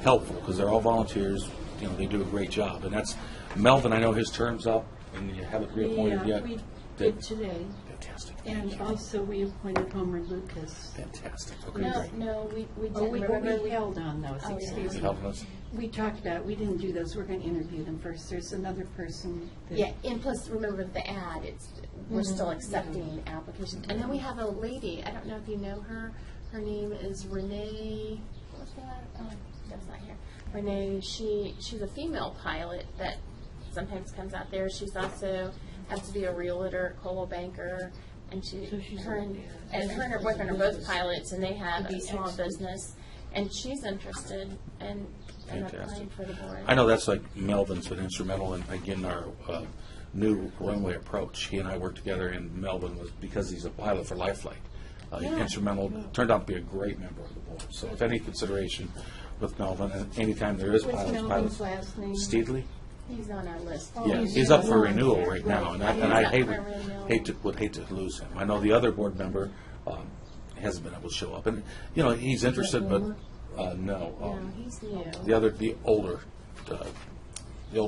helpful, because they're all volunteers, you know, they do a great job, and that's, Melvin, I know his term's up, and you haven't reappointed yet.
We did today,
Fantastic.
and also we appointed Homer Lucas.
Fantastic. Okay,
No,
great.
no, we
Oh,
didn't.
we
Remember,
held on those,
Oh, yeah.
excuse
You
me.
helping us?
We talked about, we didn't do those, we're going to interview them first. There's another person. that-
Yeah, and plus, remember the ad, we're still accepting applications. And then we have a lady, I don't know if you know her, her name is Renee, what's that? Oh, that's not here. Renee, she's a female pilot that sometimes comes out there. She's also, has to be a realtor, Coldwell banker, and
So she's
her and
a-
her and her boyfriend are both pilots, and they have
It'd
a
be
small
excellent.
business, and she's interested in applying
Fantastic.
for the board.
I know that's like Melvin's been instrumental in, again, our new runway approach. He and I worked together, and Melvin was, because he's a pilot for Lifeline, instrumental, turned out to be a great member of the board. So if any consideration with Melvin, and anytime there is
What's
pilots,
Melvin's last name?
Steedley?
He's on our list.
Yeah, he's up for renewal right now, and I would hate to lose him. I know the other board member hasn't been able to show up, and, you know, he's interested, but, no.
No, he's new.
The older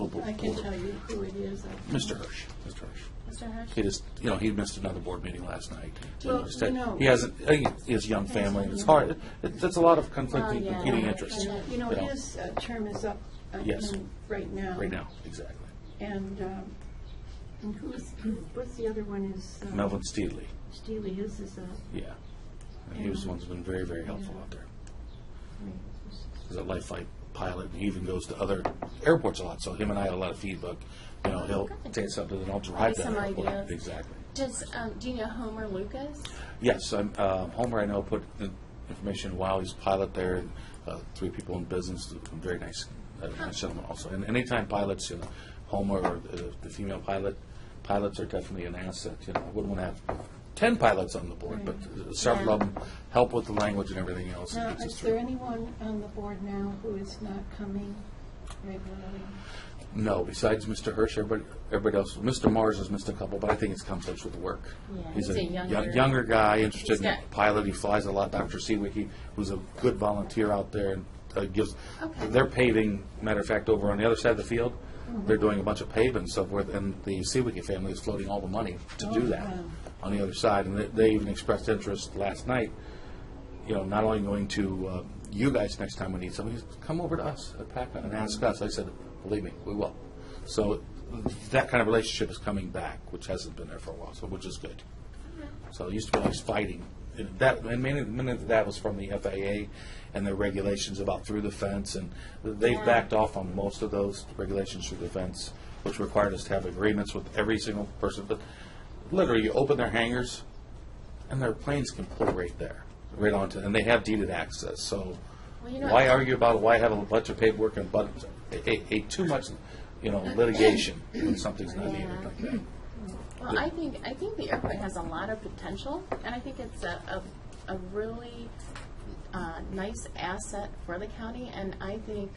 board.
I can tell you who it is.
Mr. Hirsch.
Mr. Hirsch?
He just, you know, he missed another board meeting last night.
Well,
Just
you know-
he hasn't, he has a young family, and it's hard. It's a lot of conflicting,
Oh, yeah.
competing interests.
You know, his term is up
Yes.
right now.
Right now, exactly.
And what's the other one is?
Melvin Steedley,
Steely, his is up.
yeah. And he was the one who's been very, very helpful out there. He's a life flight pilot, and he even goes to other airports a lot. So him and I have a lot of feedback. You know, he'll say something, and I'll drive to
Some
the airport.
ideas.
Exactly.
Do you know Homer Lucas?
Yes, I'm, Homer, I know, put in information while he's a pilot there, and 3 people in business, very nice, nice gentleman also. And anytime pilots, you know, Homer or the female pilots are definitely an asset. You know, I wouldn't want to have 10 pilots on the board, but several of them help with the language and everything else.
Now,
It gets us
is
through.
there anyone on the board now who is not coming regularly?
No, besides Mr. Hirsch, everybody else. Mr. Mars has missed a couple, but I think it's conflicts with work.
Yeah,
He's
he's
a
a younger-
younger guy, interested
He's
in
got-
pilot. He flies a lot. Dr. Seawicki, who's a good volunteer out there, and gives.
Okay.
They're paving. Matter of fact, over on the other side of the field, they're doing a bunch of paving and so forth, and the Seawicki family is floating all the money to do that
wow.
on the other side. And they even expressed interest last night. You know, not only going to you guys next time we need somebody, come over to us at PACA and ask us. I said, believe me, we will. So that kind of relationship is coming back, which hasn't been there for a while, so which is good. So it used to be always fighting. And many of that was from the FAA and their regulations about through the fence, and they've backed off on most of those regulations through the fence, which required us to have agreements with every single person. But literally, you open their hangars, and their planes can pull right there, right onto, and they have deeded access. So
Well, you know
why
what?
argue about it? Why have a bunch of paperwork and a too much, you know, litigation when something's not needed like that?
Well, I think the airport has a lot of potential, and I think it's a really nice asset for the county, and I think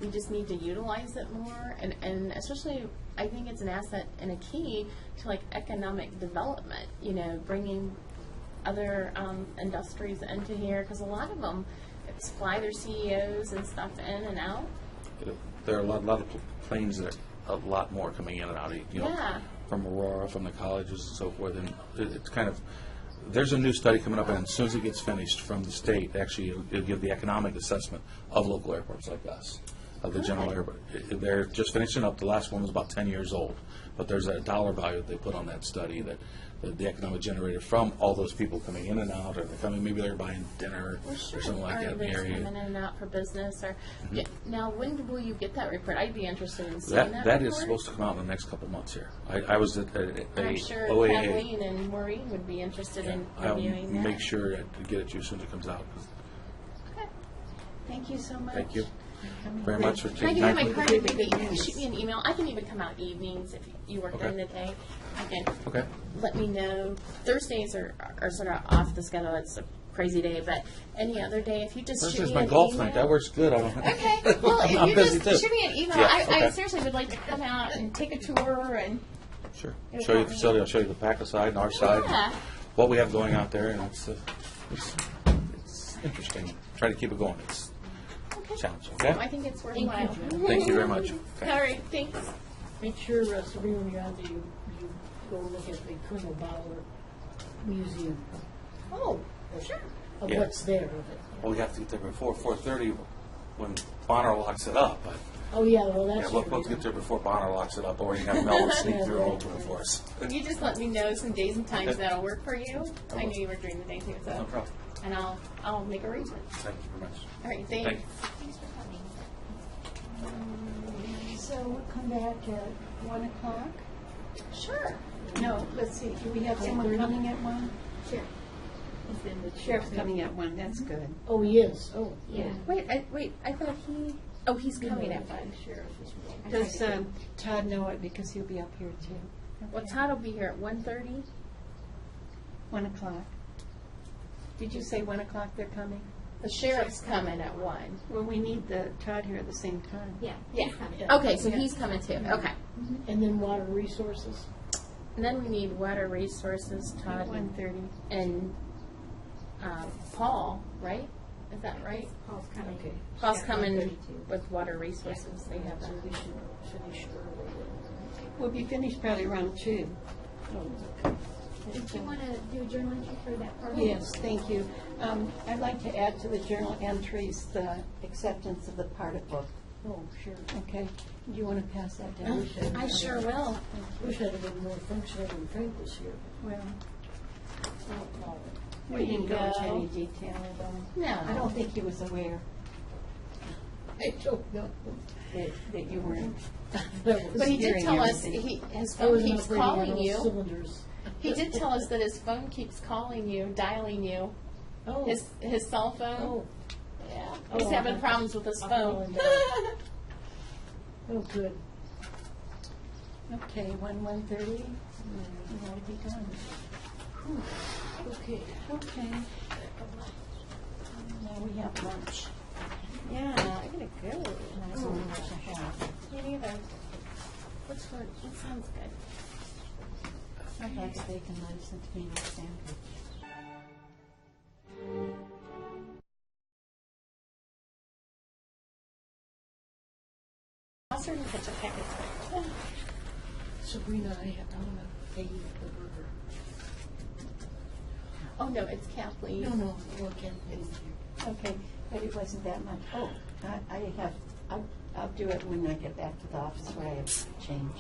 we just need to utilize it more, and especially I think it's an asset and a key to like economic development. You know, bringing other industries into here, because a lot of them fly their CEOs and stuff in and out.
There are a lot of planes that are a lot more coming in and out, you know,
Yeah.
from Aurora, from the colleges and so forth. And it's kind of, there's a new study coming up, and as soon as it gets finished from the state, actually it'll give the economic assessment of local airports like us, of the general airport. They're just finishing up. The last one was about 10 years old, but there's a dollar value that they put on that study that the economic generated from all those people coming in and out, or they're coming, maybe they're buying dinner
Well, sure.
or something like that in the
Or
area.
coming in and out for business, or yeah. Now, when will you get that report? I'd be interested in seeing that.
That is
report.
supposed to come out in the next couple months here. I was at a
I'm sure
OAA.
Kathleen and Maureen would be interested in
I'll
reviewing that.
make sure to get it to you as soon as it comes out.
Okay. Thank you so much.
Thank you very much for
Can I
taking
give you
time.
my card? Maybe you can shoot me an email. I can even come out evenings if you work during the day. You can
Okay.
let me know. Thursdays are sort of off the schedule. It's a crazy day, but any other day, if you just shoot
Thursday's
me
my
an
golf
email.
night. That works good.
Okay. Well, if
I'm
you
busy
just
too.
shoot me an email,
Yeah,
I
okay.
seriously would like to come out and take a tour and.
Sure.
It'll
Show you
help
the
me.
facility. I'll show you the PACA side and our side.
Yeah.
What we have going out there, and it's interesting. Try to keep it going. It's challenging.
I
Okay.
think it's worthwhile.
Thank you very much.
All right. Thanks.
Make sure, Sabrina, when you're out there, you go look at the Colonel Bauer Museum
Oh, sure.
of
Yeah.
what's there of it.
Well, we have to get there before 4:30 when Bonner locks it up. But
Oh, yeah, well,
yeah,
that's
we'll
true.
get there before Bonner locks it up, or you can have Mel sneak through and open it for us.
You just let me know some days and times that'll work for you. I knew you were during the day too, so.
No problem.
And I'll make arrangements.
Thank you very much.
All right,
Thank
thanks.
you.
Thanks for coming.
So we'll come back at 1 o'clock?
Sure.
No, let's see, do we have someone coming at 1?
Sure.
Sheriff's coming at 1, that's good.
Oh, he is, oh.
Yeah. Wait, I thought he's coming at 1.
Does Todd know it, because he'll be up here too?
Well, Todd will be here at 1:30.
1 o'clock. Did you say 1 o'clock they're coming?
The sheriff's coming at 1.
Well, we need the Todd here at the same time.
Yeah.
Yeah. Okay, so he's coming too. Okay.
And then water resources.
And then we need water resources, Todd
1:30.
and Paul, right? Is that right?
Paul's coming.
Okay.
Paul's
Yeah,
coming
1:32.
with water resources. They have
So
that.
we should finish early.
We'll be finished probably around 2.
Did you want to do a journal entry for that part?
Yes, thank you. I'd like to add to the journal entries the acceptance of the particle.
Oh, sure.
Okay, do you want to pass that down?
I sure will.
Wish I'd have been more functional when Frank was here.
Well,
Oh,
We didn't go into any detail at all.
No.
I don't think he was aware
I don't know.
that you weren't.
But he did
hearing
tell us
everything.
his
I
phone
was
keeps
operating on
calling
all
you.
cylinders.
He did tell us that his phone keeps calling you, dialing you.
Oh.
His cell phone.
Oh.
Yeah.
Oh,
He's having
I'll
problems with his
I'll
phone.
call him back. Oh, good.
Okay, 1:30, and we'll be done.
Okay.
Okay. Now we have lunch.
Yeah, I gotta go.
And I don't know what to have.
Me neither.
What's for
That sounds good.
I had steak and rice and tomato sandwich.
I'll serve you such a package.
Sabrina, I want to pay you for the burger.
Oh, no, it's Kathleen.
No, well, thank you.
Okay, but it wasn't that much. Oh, I'll do it when I get back to the office where I have change.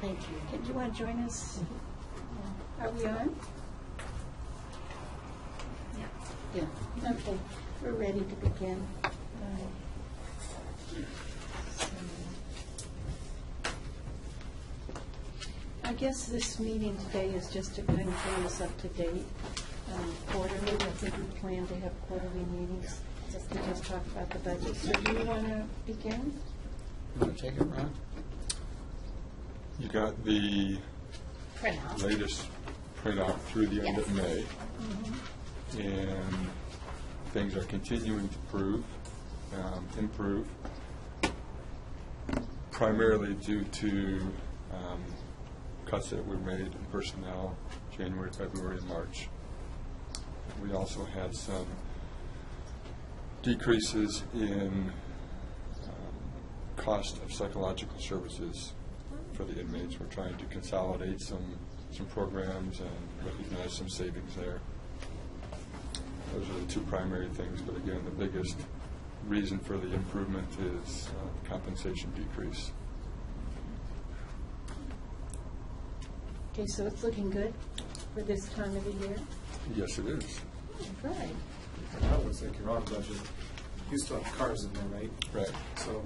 Thank you.
Did you want to join us? Are we on? Yeah. Yeah, okay, we're ready to begin. I guess this meeting today is just to kind of bring us up to date quarterly. I think we plan to have quarterly meetings just to talk about the budget. So do you want to begin?
You want to take it, Ron? You got the
Printout.
latest printout through the end of May, and things are continuing to improve, primarily due to cuts that were made in personnel January, February, and March. We also had some decreases in cost of psychological services for the inmates. We're trying to consolidate some programs and recognize some savings there. Those are the two primary things, but again, the biggest reason for the improvement is compensation decrease.
Okay, so it's looking good for this time of the year?
Yes, it is.
Good.
I was thinking wrong budget. You still have cars in there, right?
Right.
So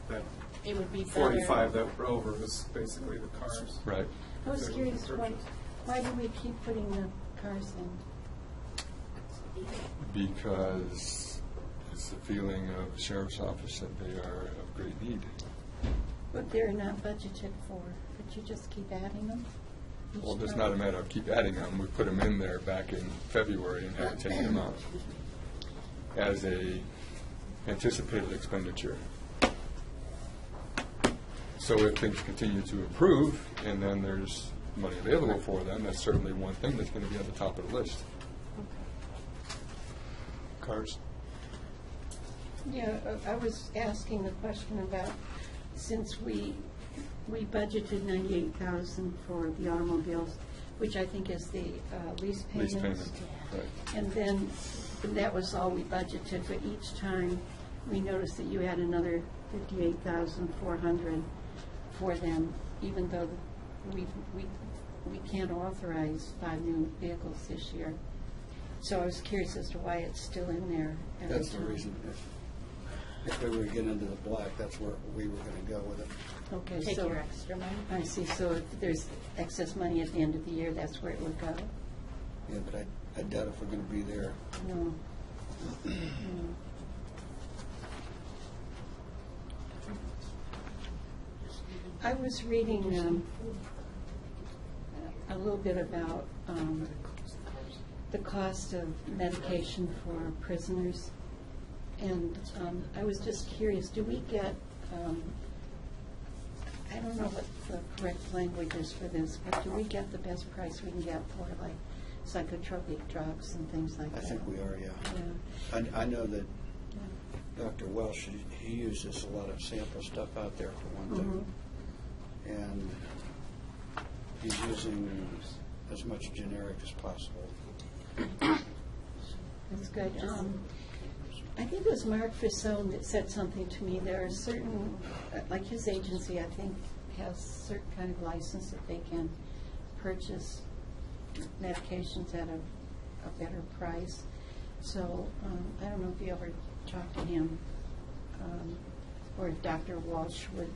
that
It would be better.
45 that were over was basically the cars.
Right.
I was curious, why do we keep putting the cars in?
Because it's the feeling of the sheriff's office that they are of great need.
But they're not budgeted for, but you just keep adding them? each
Well, it's
time?
not a matter of keep adding them. We put them in there back in February and haven't taken them out as a anticipated expenditure. So if things continue to improve and then there's money available for them, that's certainly one thing that's going to be at the top of the list. Cars.
Yeah, I was asking the question about, since we budgeted $98,000 for the automobiles, which I think is the lease payments.
Lease payment, right.
And then that was all we budgeted, but each time we noticed that you had another $58,400 for them, even though we can't authorize 5 new vehicles this year. So I was curious as to why it's still in there every
That's the
time.
reason. If we were to get into the black, that's where we were going to go with it.
Okay,
Take
so
your extra money.
I see. So if there's excess money at the end of the year, that's where it would go?
Yeah, but I doubt if we're going to be there.
No. No. I was reading a little bit about the cost of medication for prisoners. And I was just curious, do we get, I don't know what the correct language is for this, but do we get the best price we can get for like psychotropic drugs and things like
I
that?
think we are, yeah.
Yeah.
I know that Dr. Welsh, he uses a lot of sample stuff out there for one thing. And he's using as much generic as possible.
That's good. I think it was Mark Fissone that said something to me. There are certain, like his agency, I think, has certain kind of license that they can purchase medications at a better price. So I don't know if you ever talked to him, or if Dr. Walsh would,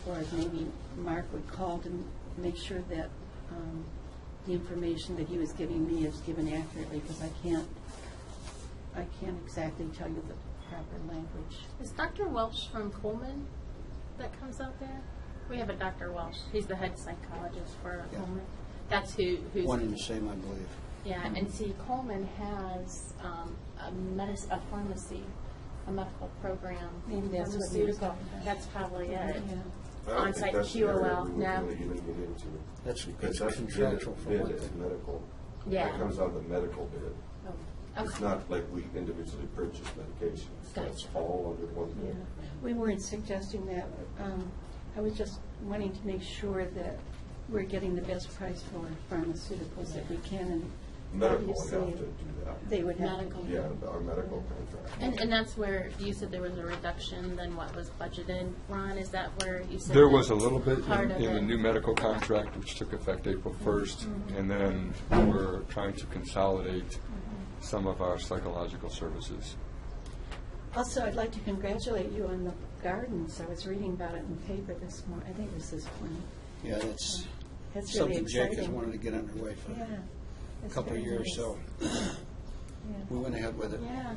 or if maybe Mark would call to make sure that the information that he was giving me is given accurately, because I can't exactly tell you the proper language.
Is Dr. Welsh from Coleman that comes out there? We have a Dr. Welsh. He's the head psychologist for
Yeah.
Coleman. That's who's
One and the same, I believe.
Yeah, and see, Coleman has a pharmacy, a medical program.
Maybe that's what he was
pharmaceutical.
talking about.
That's probably it.
I don't think
On-site
that's the area
QOL.
we would
No.
really even get into.
That's
Because that's
contractual for
bid
one
is
thing.
medical.
Yeah.
That comes out of the medical bid.
Oh,
It's
okay.
not like we individually purchase medications. That's
Gotcha.
all under one
Yeah.
bid.
We weren't suggesting that. I was just wanting to make sure that we're getting the best price for pharmaceuticals that we can, and
Medical would have to
obviously
do that.
they would have
Medical.
to.
Yeah, our medical contract.
And that's where you said there was a reduction than what was budgeted. Ron, is that where you said?
There
that
was a little bit
part
in
of
the
it?
new medical contract, which took effect April 1st, and then we're trying to consolidate some of our psychological services.
Also, I'd like to congratulate you on the gardens. I was reading about it in the paper this morning. I think it was this morning.
Yeah, that's
That's really
something Jake has
exciting.
wanted to get underway for
Yeah.
a
that's
couple of
very
years,
nice.
so
Yeah.
we went ahead with it.
Yeah,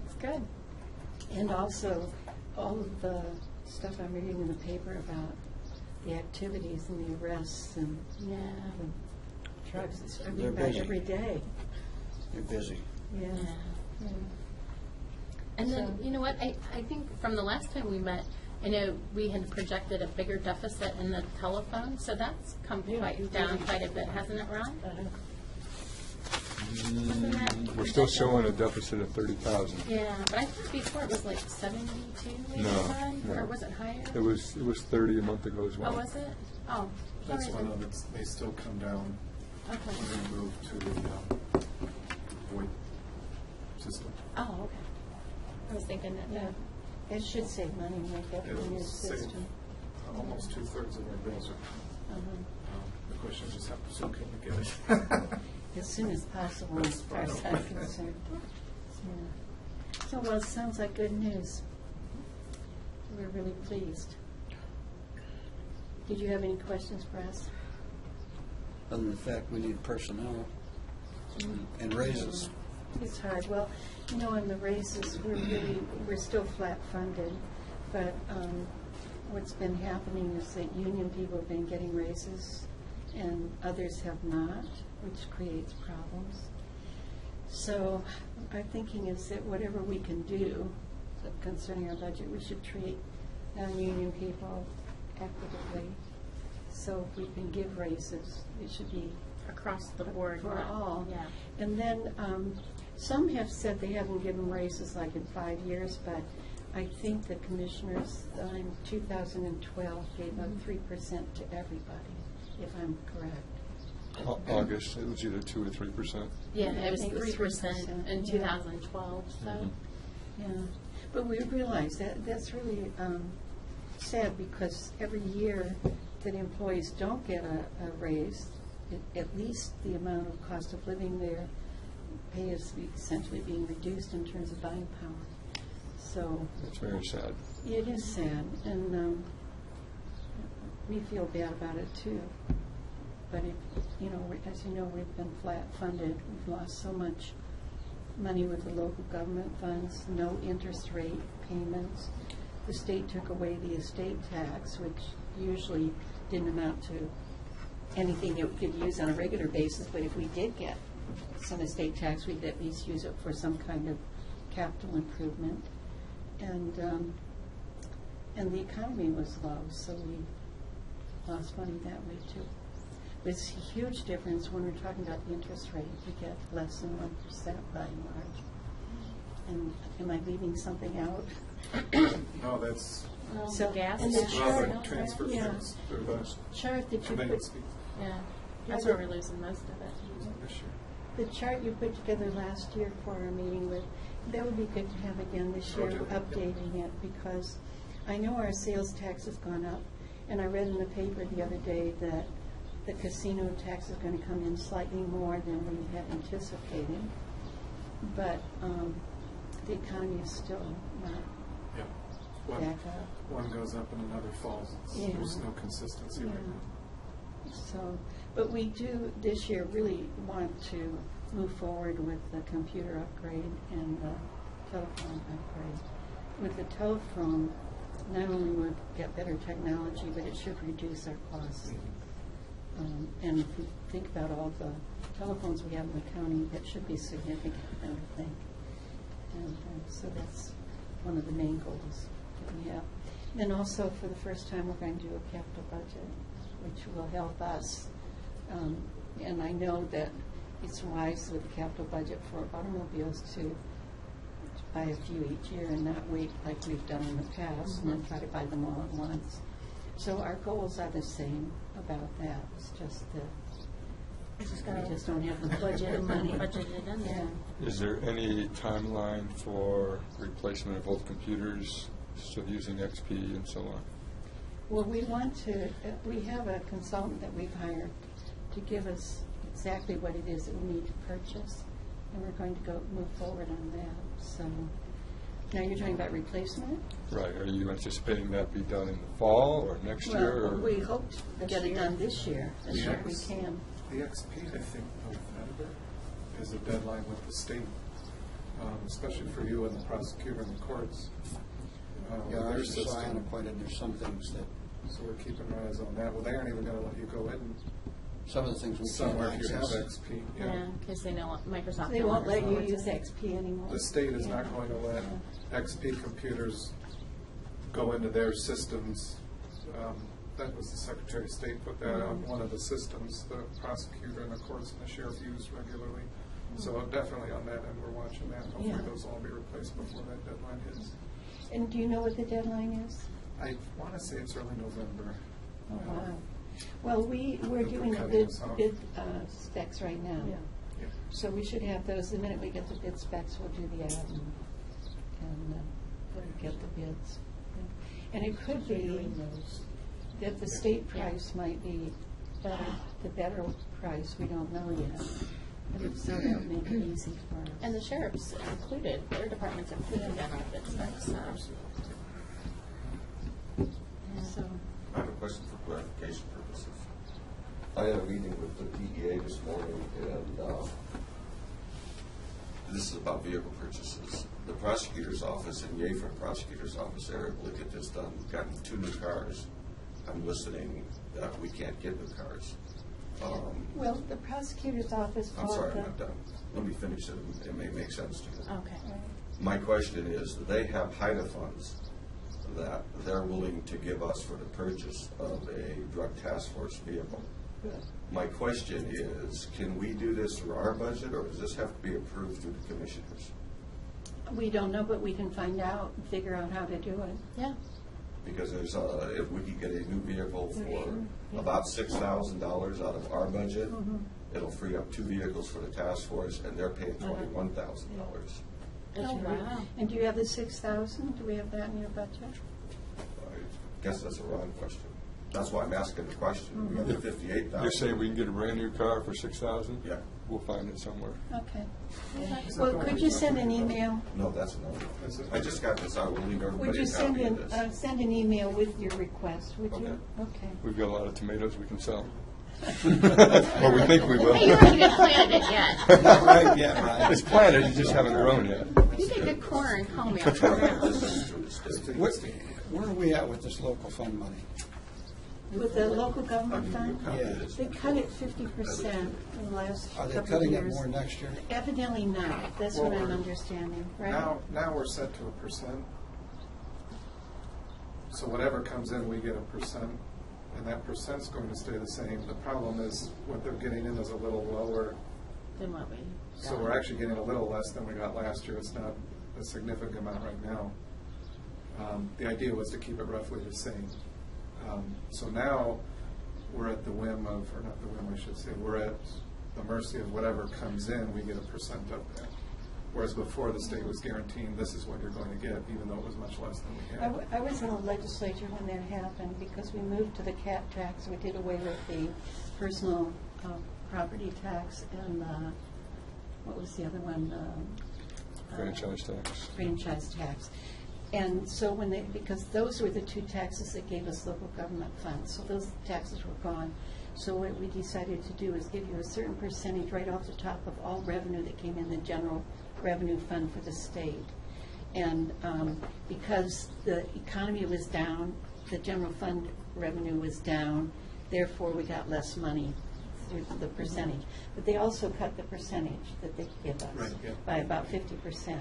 it's good.
And also, all of the stuff I'm reading in the paper about the activities and the arrests and
Yeah.
the drugs. It's I
They're
read about
busy.
every day.
They're busy.
Yeah. Yeah.
And then,
So-
you know what, I think from the last time we met, I know we had projected a bigger deficit in the telephone, so that's come down quite a bit, hasn't it, Ron? Wasn't that-
We're still showing a deficit of 30,000.
Yeah, but I thought before it was like 72, maybe,
No,
Ron?
no.
Or was it higher?
It was 30 a month ago as well.
Oh, was it? Oh.
That's
sorry
one
then.
of it. They still come down
Okay.
when we move to the VoIP system.
Oh, okay. I was thinking that,
Yeah. It should save money when we get the
It'll
new
save
system.
almost 2/3 of our bills.
Uh-huh.
The question is just how soon can we get it?
As soon as possible, as far as I'm concerned. Yeah. So, well, it sounds like good news. We're really pleased. Did you have any questions for us?
Other than the fact we need personnel and raises.
It's hard. Well, you know, on the raises, we're still flat funded, but what's been happening is that union people have been getting raises and others have not, which creates problems. So our thinking is that whatever we can do concerning our budget, we should treat non-union people equitably. So if we can give raises, it should be
across the board.
for
not-
all.
Yeah.
And then some have said they haven't given raises like in 5 years, but I think the commissioners in 2012 gave up 3% to everybody, if I'm correct.
August, it was either 2 or 3%.
Yeah, it was
I think
3% in
yeah.
2012, so.
Yeah, but we realize that that's really sad, because every year that employees don't get a raise, at least the amount of cost of living their pay is essentially being reduced in terms of buying power. So
It's very sad.
it is sad, and we feel bad about it too. But as you know, we've been flat funded. We've lost so much money with the local government funds, no interest rate payments. The state took away the estate tax, which usually didn't amount to anything that we could use on a regular basis, but if we did get some estate tax, we'd at least use it for some kind of capital improvement. And the economy was low, so we lost money that way too. It's a huge difference when we're talking about the interest rate. We get less than 1% by and large. And am I leaving something out?
No, that's
So,
gas
and
tax.
the
well,
chart,
the transfer
yeah,
fees. They're the
chart that you
conveyance
put,
fees
Yeah, that's where we're losing most of it.
this year.
the chart you put together last year for our meeting with, that would be good to have again this year,
Okay.
updating it, because I know our sales tax has gone up, and I read in the paper the other day that the casino tax is going to come in slightly more than we had anticipated, but the economy is still not
Yeah.
back up.
One goes up and another falls.
Yeah.
There's no consistency right now.
So, but we do this year really want to move forward with the computer upgrade and the telephone upgrade. With the telephone, not only will we get better technology, but it should reduce our costs. And if we think about all the telephones we have in the county, that should be significant, I would think. And so that's one of the main goals that we have. And also, for the first time, we're going to do a capital budget, which will help us. And I know that it's wise with the capital budget for automobiles to buy a few each year and not wait like we've done in the past and then try to buy them all at once. So our goals are the same about that. It's just that we just don't have the budget and money. Yeah.
Is there any timeline for replacement of old computers, so using XP and so on?
Well, we want to, we have a consultant that we've hired to give us exactly what it is that we need to purchase, and we're going to go move forward on that. So now you're talking about replacement?
Right. Are you anticipating that be done in the fall or next year?
Well, we hope to get it done this year, as sure we can.
The XP, I think, November is a deadline with the state, especially for you and the prosecutor and the courts.
Yeah,
their
ours is
system.
antiquated. There's some things that,
So we're keeping our eyes on that. Well, they aren't even going to let you go in
some of the things we can't
somewhere if you have
access.
XP.
Yeah, because they know Microsoft.
They won't let you use XP anymore.
The state is not going to let XP computers go into their systems. That was the Secretary of State put that on one of the systems the prosecutor and the courts and the sheriff use regularly. So definitely on that end, we're watching that. Hopefully
Yeah.
those will all be replaced before that deadline hits.
And do you know what the deadline is?
I want to say it's early November.
Oh, wow. Well, we're doing the
cutting this off.
bid specs right now.
Yeah.
So we should have those, the minute we get the bid specs, we'll do the ad and get the bids. And it could be that the state price might be better, the better price, we don't know yet. But if so, that would make it easy for us.
And the sheriff's included, their department's included in our bid specs.
So,
I have a question for clarification purposes. I had a meeting with the DEA this morning, and this is about vehicle purchases. The prosecutor's office and Yafron prosecutor's office, they're able to get this done. We've gotten 2 new cars. I'm listening that we can't get new cars.
well, the prosecutor's office
I'm
called
sorry, I'm
the.
not done. Let me finish it. It may make sense to you.
Okay.
My question is, do they have HIDA funds that they're willing to give us for the purchase of a drug task force vehicle? My question is, can we do this through our budget, or does this have to be approved through the commissioners?
We don't know, but we can find out and figure out how to do it.
Yeah.
Because there's, if we could get a new vehicle for
Yeah.
about $6,000 out of our budget, it'll free up 2 vehicles for the task force, and they're paying $21,000.
Oh, wow. And do you have the 6,000? Do we have that in your budget?
I guess that's a wrong question. That's why I'm asking the question. We have the 58,000.
You're saying we can get a brand new car for $6,000?
Yeah.
We'll find it somewhere.
Okay. Well, could you send an email?
No, that's no. I just got this out. We'll leave everybody
Would you
a
send
copy of this.
send an email with your request, would you? Okay.
We've got a lot of tomatoes we can sell. Or we think we will.
Hey, you haven't even planted it yet.
Not right yet, right?
It's planted, you just haven't grown yet.
You get a corner and call me.
This is through the state.
Where are we at with this local fund money?
With the local government fund?
Yeah.
They cut it 50% in the last
Are they
couple of
cutting it
years.
more next year?
Evidently not. That's what I'm understanding, right?
Now we're set to 1%. So whatever comes in, we get 1%, and that percent's going to stay the same. The problem is what they're getting in is a little lower.
Then what we.
So we're actually getting a little less than we got last year. It's not a significant amount right now. The idea was to keep it roughly the same. So now we're at the whim of, or not the whim, I should say, we're at the mercy of whatever comes in, we get 1% of that. Whereas before, the state was guaranteeing this is what you're going to get, even though it was much less than we had.
I was in the legislature when that happened, because we moved to the cap tax. We did away with the personal property tax and, what was the other one?
Franchise tax.
Franchise tax. And so because those were the two taxes that gave us local government funds, so those taxes were gone. So what we decided to do is give you a certain percentage right off the top of all revenue that came in the general revenue fund for the state. And because the economy was down, the general fund revenue was down, therefore we got less money through the percentage. But they also cut the percentage that they give us by about 50%.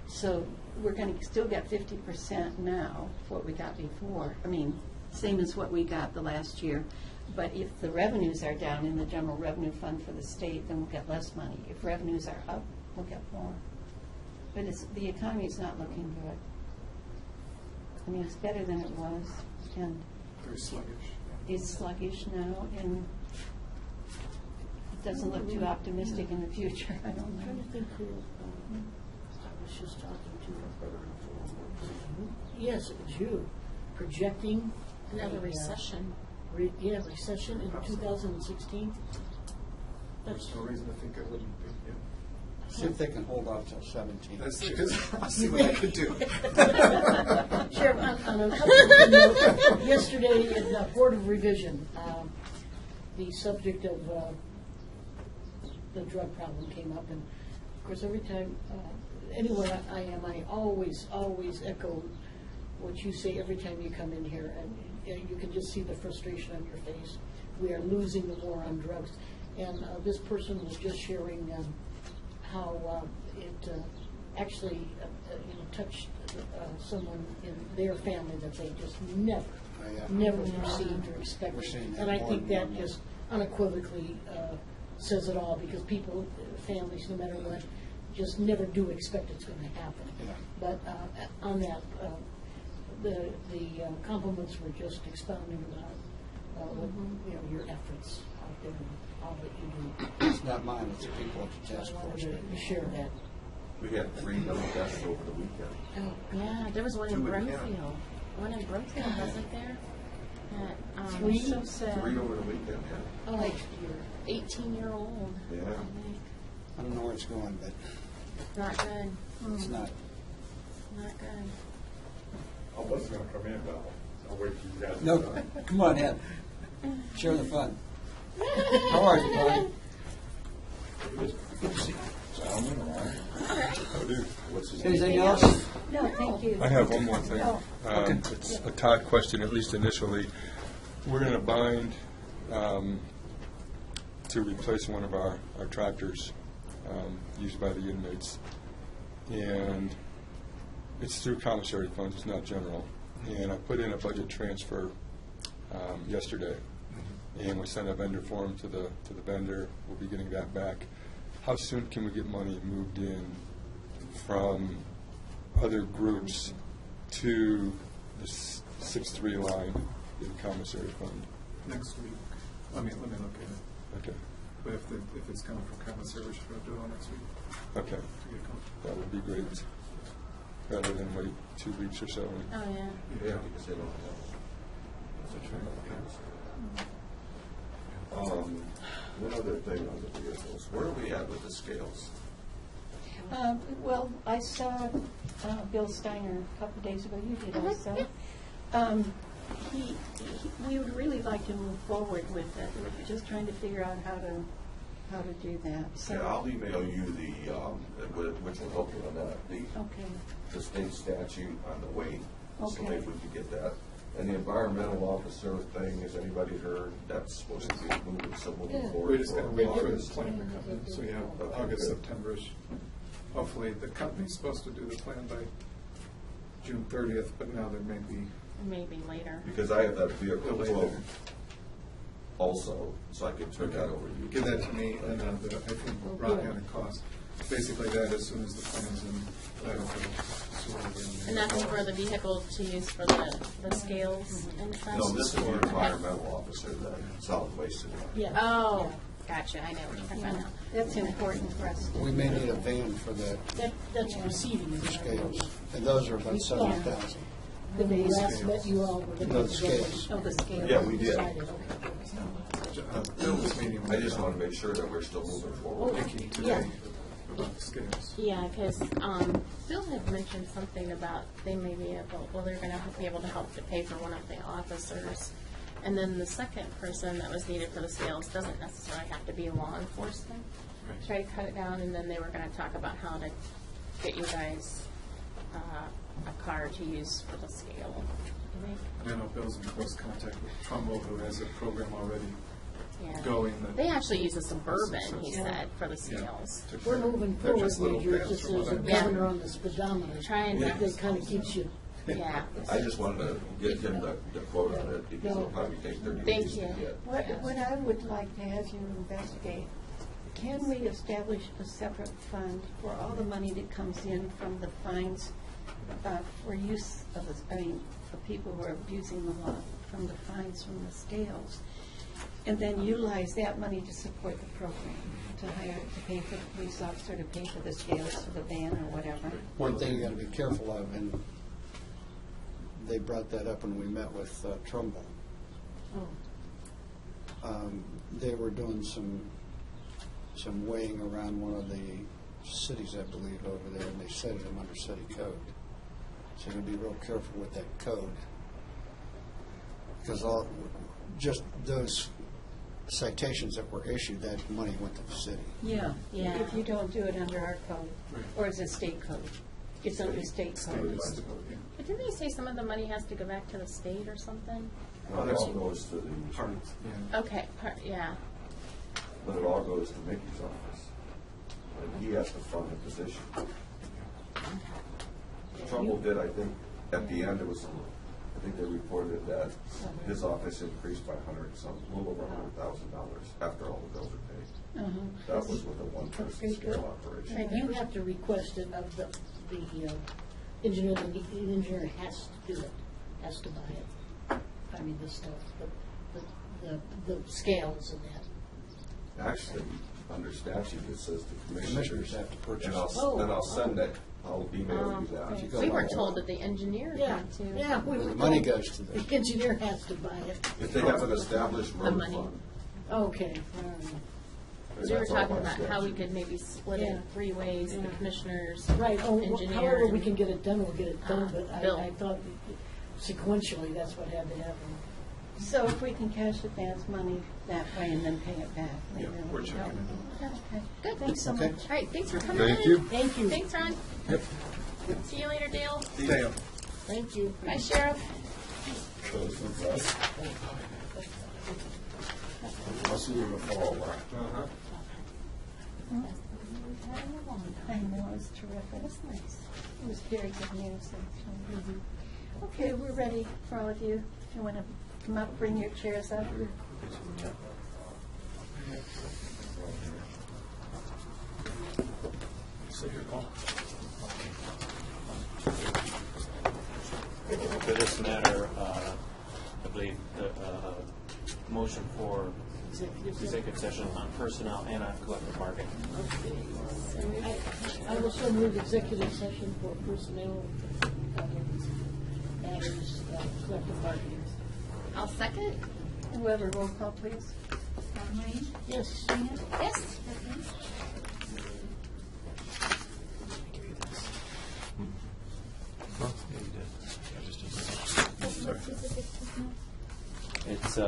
So we're going to still get 50% now, what we got before. I mean, same as what we got the last year. But if the revenues are down in the general revenue fund for the state, then we'll get less money. If revenues are up, we'll get more. But the economy is not looking good. I mean, it's better than it was, and
Very sluggish.
it's sluggish now, and it doesn't look too optimistic in the future. I don't
I'm trying
know.
to think who I was just talking to. Yes, it was you, projecting
Another
a,
recession.
Recession in 2016.
There's no reason to think it wouldn't be. Yeah.
See if they can hold off till 17.
I'll see what I can do.
Sheriff, on a couple note, yesterday in the Board of Revision, the subject of the drug problem came up, and of course, every time, anywhere I am, I always echo what you say every time you come in here, and you can just see the frustration on your face. We are losing the war on drugs, and this person was just sharing how it actually touched someone in their family that they just never perceived or expected. And I think that just unequivocally says it all, because people, families, no matter what, just never do expect it's going to happen. But on that, the compliments were just expounding about what, your efforts out there and all that you do.
It's not mine, it's the people at the task
I
force.
wanted to share that.
We had 3 double deaths over the weekend.
Oh, yeah, there was one in
2 in Canada.
Broomfield. One in Broomfield, wasn't there? That,
Three?
so sad.
3 over the weekend, yeah.
Like 18-year-old.
Yeah.
I don't know where it's going, but
Not good.
it's not.
Not good.
I wasn't going to come in, but I'll wait for you guys.
No, come on, Ed. Share the fun. How are you, buddy? Good to see you.
Gentlemen, all right. How do? What's his name?
Anything else?
No, thank you.
I have one more thing.
Oh.
It's a Todd question, at least initially. We're in a bind to replace one of our tractors used by the inmates. And it's through commissary funds, it's not general. And I put in a budget transfer yesterday. And we sent a vendor form to the vendor. We'll be getting that back. How soon can we get money moved in from other groups to the 6-3 line in the commissary fund?
Next week. Let me look at it.
Okay.
But if it's coming from commissary, we should do it all next week.
Okay.
To get comfortable.
That would be great. Rather than wait 2 weeks or so.
Oh, yeah.
Yeah, because they don't have. One other thing on the vehicles. Where are we at with the scales?
Well, I saw Bill Steiner a couple of days ago. You did also. We would really like to move forward with it. We're just trying to figure out how to do that. So,
Yeah, I'll email you which will help you on that,
okay.
the state statute on the weight. So
Okay.
maybe we could get that. And the environmental officer thing, has anybody heard? That's supposed to be moving, so moving forward.
We're just going to wait for
August.
the plan to come in, so yeah,
Okay,
August,
good.
September-ish. Hopefully, the company's supposed to do the plan by June 30th, but now there may be.
Maybe later.
Because I have that vehicle quote also, so I could turn that over to you.
Give that to me, and I think Rock on a cost. Basically, that as soon as the plan's in, that'll be.
And that's for the vehicle to use for the scales and stuff?
No, this is the environmental officer, the solid waste.
Oh,
Gotcha, I know what you're talking about now.
That's important for us.
We may need a van for that
That's receiving the
scales, and those are about 7,000.
The last met you all were looking
No,
at
the scales.
Oh, the scale.
Yeah, we did.
Decided, okay.
Bill was meeting
I just want to make sure that we're still moving forward.
Nikki today about the scales.
Yeah, because Bill had mentioned something about they may be able, well, they're going to be able to help to pay for one of the officers. And then the second person that was needed for the scales doesn't necessarily have to be law enforcement. Try to cut it down, and then they were going to talk about how to get you guys a car to use for the scale.
I know Bill's in close contact with Trumbull, who has a program already
Yeah.
going. That
They actually use a Suburban, he said, for the
Yeah.
scales.
We're moving
They're
forward,
just little
Major,
pads
just
from
as a
what I
Yeah.
governor on the speedometer.
Trying
That
to,
kind of keeps you.
yeah.
I just wanted to get him the quote on it because it'll probably take 30
Thank
days to
you.
get.
What I would like to have you investigate, can we establish a separate fund for all the money that comes in from the fines for use of, for people who are abusing the law, from the fines from the scales, and then utilize that money to support the program, to pay for the police officer, to pay for the scales, for the van or whatever?
One thing you got to be careful of, and they brought that up when we met with Trumbull. They were doing some weighing around one of the cities, I believe, over there, and they cited them under city code. So you'll be real careful with that code, because just those citations that were issued, that money went to the city.
Yeah.
Yeah.
If you don't do it under our code, or is it state code? It's under state code.
But didn't they say some of the money has to go back to the state or something?
Well, it all goes to the,
Okay, yeah.
but it all goes to Mickey's office. And he has to fund the position. Trumbull did, I think, at the end, I think they reported that his office increased by a little over $100,000 after all the bills are paid. That was with a one-person scale operation.
And you have to request it of the engineer. The engineer has to do it, has to buy it. I mean, the stuff, the scales and that.
Actually, under statute, it says the
Commissioners
commissioners
have to purchase
and
it.
then I'll send it, I'll email you that.
If you go
We
by
were
law.
told that the engineer
Yeah,
had to.
yeah. We were
The money
told
goes to the-
the engineer has to buy it.
If they have an established road
money.
fund.
Okay, all right.
Because we were
That's all
talking
by
about how we
statute.
could maybe split it
Yeah.
3 ways, the commissioners,
Right,
engineer.
however we
and-
can get it done, we'll get it done, but
Bill.
I thought sequentially, that's what had to happen.
So if we can cash advance money that way and then pay it back later.
we're checking
Okay,
Good.
thanks so
Okay.
much.
All right, thanks for coming
Thank
in.
you.
Thank you,
Thanks, Ron.
Yep.
See you later, Dale.
Damn.
thank you.
Bye, Sheriff.
I'll see you in the fall.
I know, it was terrific. It was nice. It was very good news, actually. Okay, we're ready for all of you. If you want to come up, bring your chairs up.
For this matter, I believe the motion for executive session on personnel and on collective bargaining.
I will so move executive session for personnel matters, collective bargaining.
I'll second.
Whoever, roll call, please.
Maureen?
Yes.
Yes.
It's,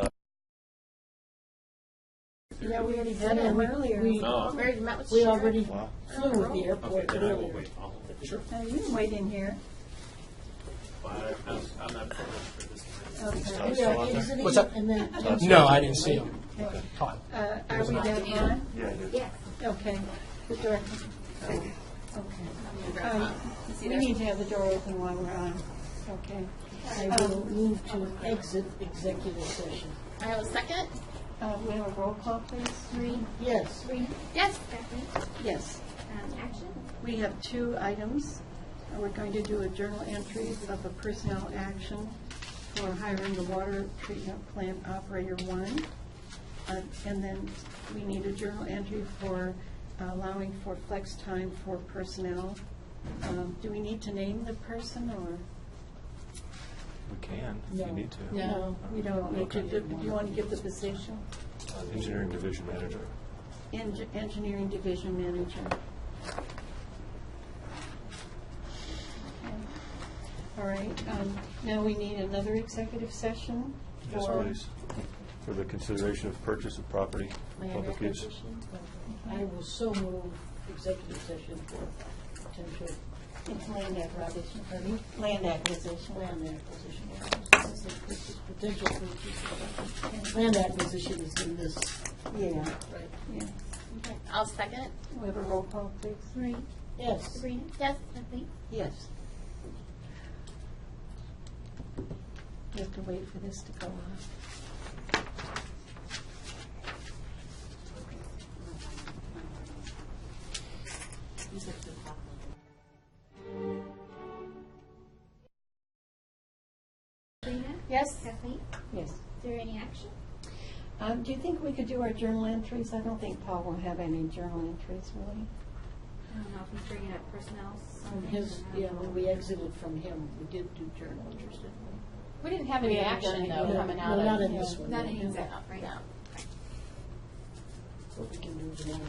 Yeah, we already had them earlier.
We
oh,
We already met with
we
Sheriff.
already flew with the airport
okay, then I will
earlier.
wait. Sure.
Now, you can wait in here.
I'm not for this.
Okay.
We are exiting
What's that?
and then.
No, I didn't see him.
Okay.
Todd.
Are we done on?
Yeah, it is.
Yes.
Okay. The door. Okay. We need to have the door open while we're on. Okay.
I will move to exit executive session.
I will second.
We have a roll call, please.
Maureen?
Yes.
Yes.
Kathleen?
Yes.
Action?
We have 2 items. We're going to do a journal entry of a personnel action for hiring the water treatment plant operator 1. And then we need a journal entry for allowing for flex time for personnel. Do we need to name the person, or?
We can, if you need to.
No, we don't need to. Do you want to give the position?
Engineering Division Manager.
Engineering Division Manager. Okay. All right, now we need another executive session
Yes,
for.
please. For the consideration of purchase of property, public use.
I will so move executive session for potential.
It's land acquisition.
Pardon?
Land acquisition.
Land acquisition. Potential purchase. Land acquisition is in this.
Yeah.
Right.
Yeah.
Okay, I'll second.
We have a roll call, please.
Maureen?
Yes.
Sabrina? Yes. Kathleen?
Yes. You have to wait for this to go on.
Sabrina?
Yes.
Kathleen?
Yes.
Is there any action?
Do you think we could do our journal entries? I don't think Paul will have any journal entries, really.
I don't know if he's bringing up personnel.
From his, yeah, when we exited from him, we did do journal entries, didn't we?
We didn't have any action, though, coming out of.
No, not in this one.
Not in exec, right?
No. What we can do is one.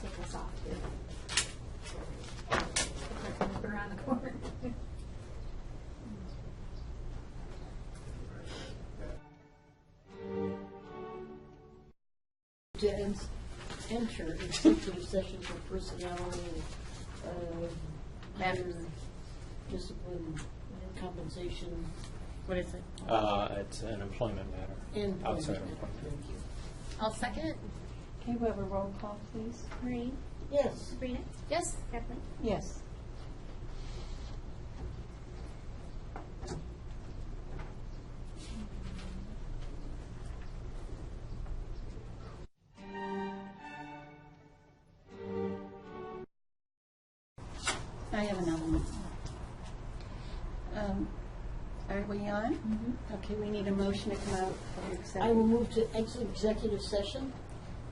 Take us off here. Around the corner.
To enter executive session for personality, matter, discipline, compensation. What is it?
It's an employment matter. Outside of employment.
Thank you.
I'll second.
Okay, we have a roll call, please.
Maureen?
Yes.
Sabrina? Yes. Kathleen?
Yes. I have another one. Are we on? Okay, we need a motion to come out of
I
executive.
will move to exit executive session.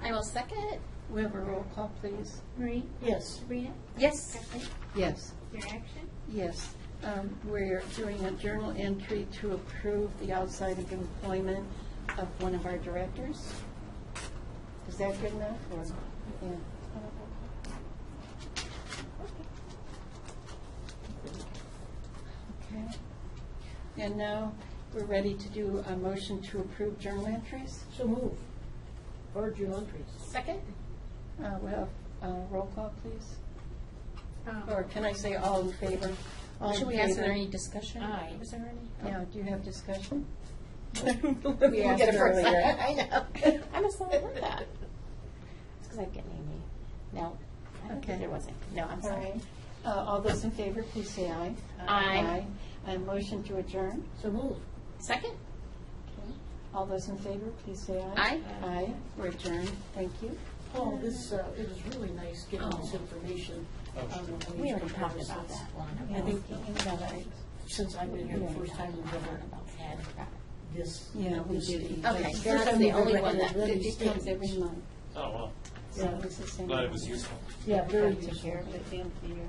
I will second.
We have a roll call, please.
Maureen?
Yes.
Sabrina?
Yes.
Kathleen?
Yes.
Is there action?
Yes. We're doing a journal entry to approve the outside of employment of one of our directors. Is that good enough? Or, yeah. Okay. And now we're ready to do a motion to approve journal entries.
So move. Or journal entries.
Second?
We'll have roll call, please. Or can I say all in favor? All in
Should we ask, is
favor?
there any discussion?
Aye.
Was there any?
Yeah, do you have discussion?
We
asked
get it first.
earlier.
I know. I must not have heard that. It's because I'm getting Amy. No, I don't
Okay.
think there wasn't. No, I'm
All
sorry.
right. All those in favor, please say aye.
Aye.
And motion to adjourn.
So move.
Second?
Okay. All those in favor, please say aye.
Aye.
Aye. We're adjourned. Thank you.
Paul, this, it was really nice getting this information. on the wage
We already talked
comparisons.
about that one.
I think, yeah,
Since I've been here the first time we've ever had this.
Yeah, we
this
did.
stage.
Okay,
First
that's
time
the
we've
only
ever
one
had
that-
a ready
it comes
stage.
every month.
Oh, well.
So it's the same.
Glad it was useful.
Yeah, very
Take
useful.
care of it at the end of the year.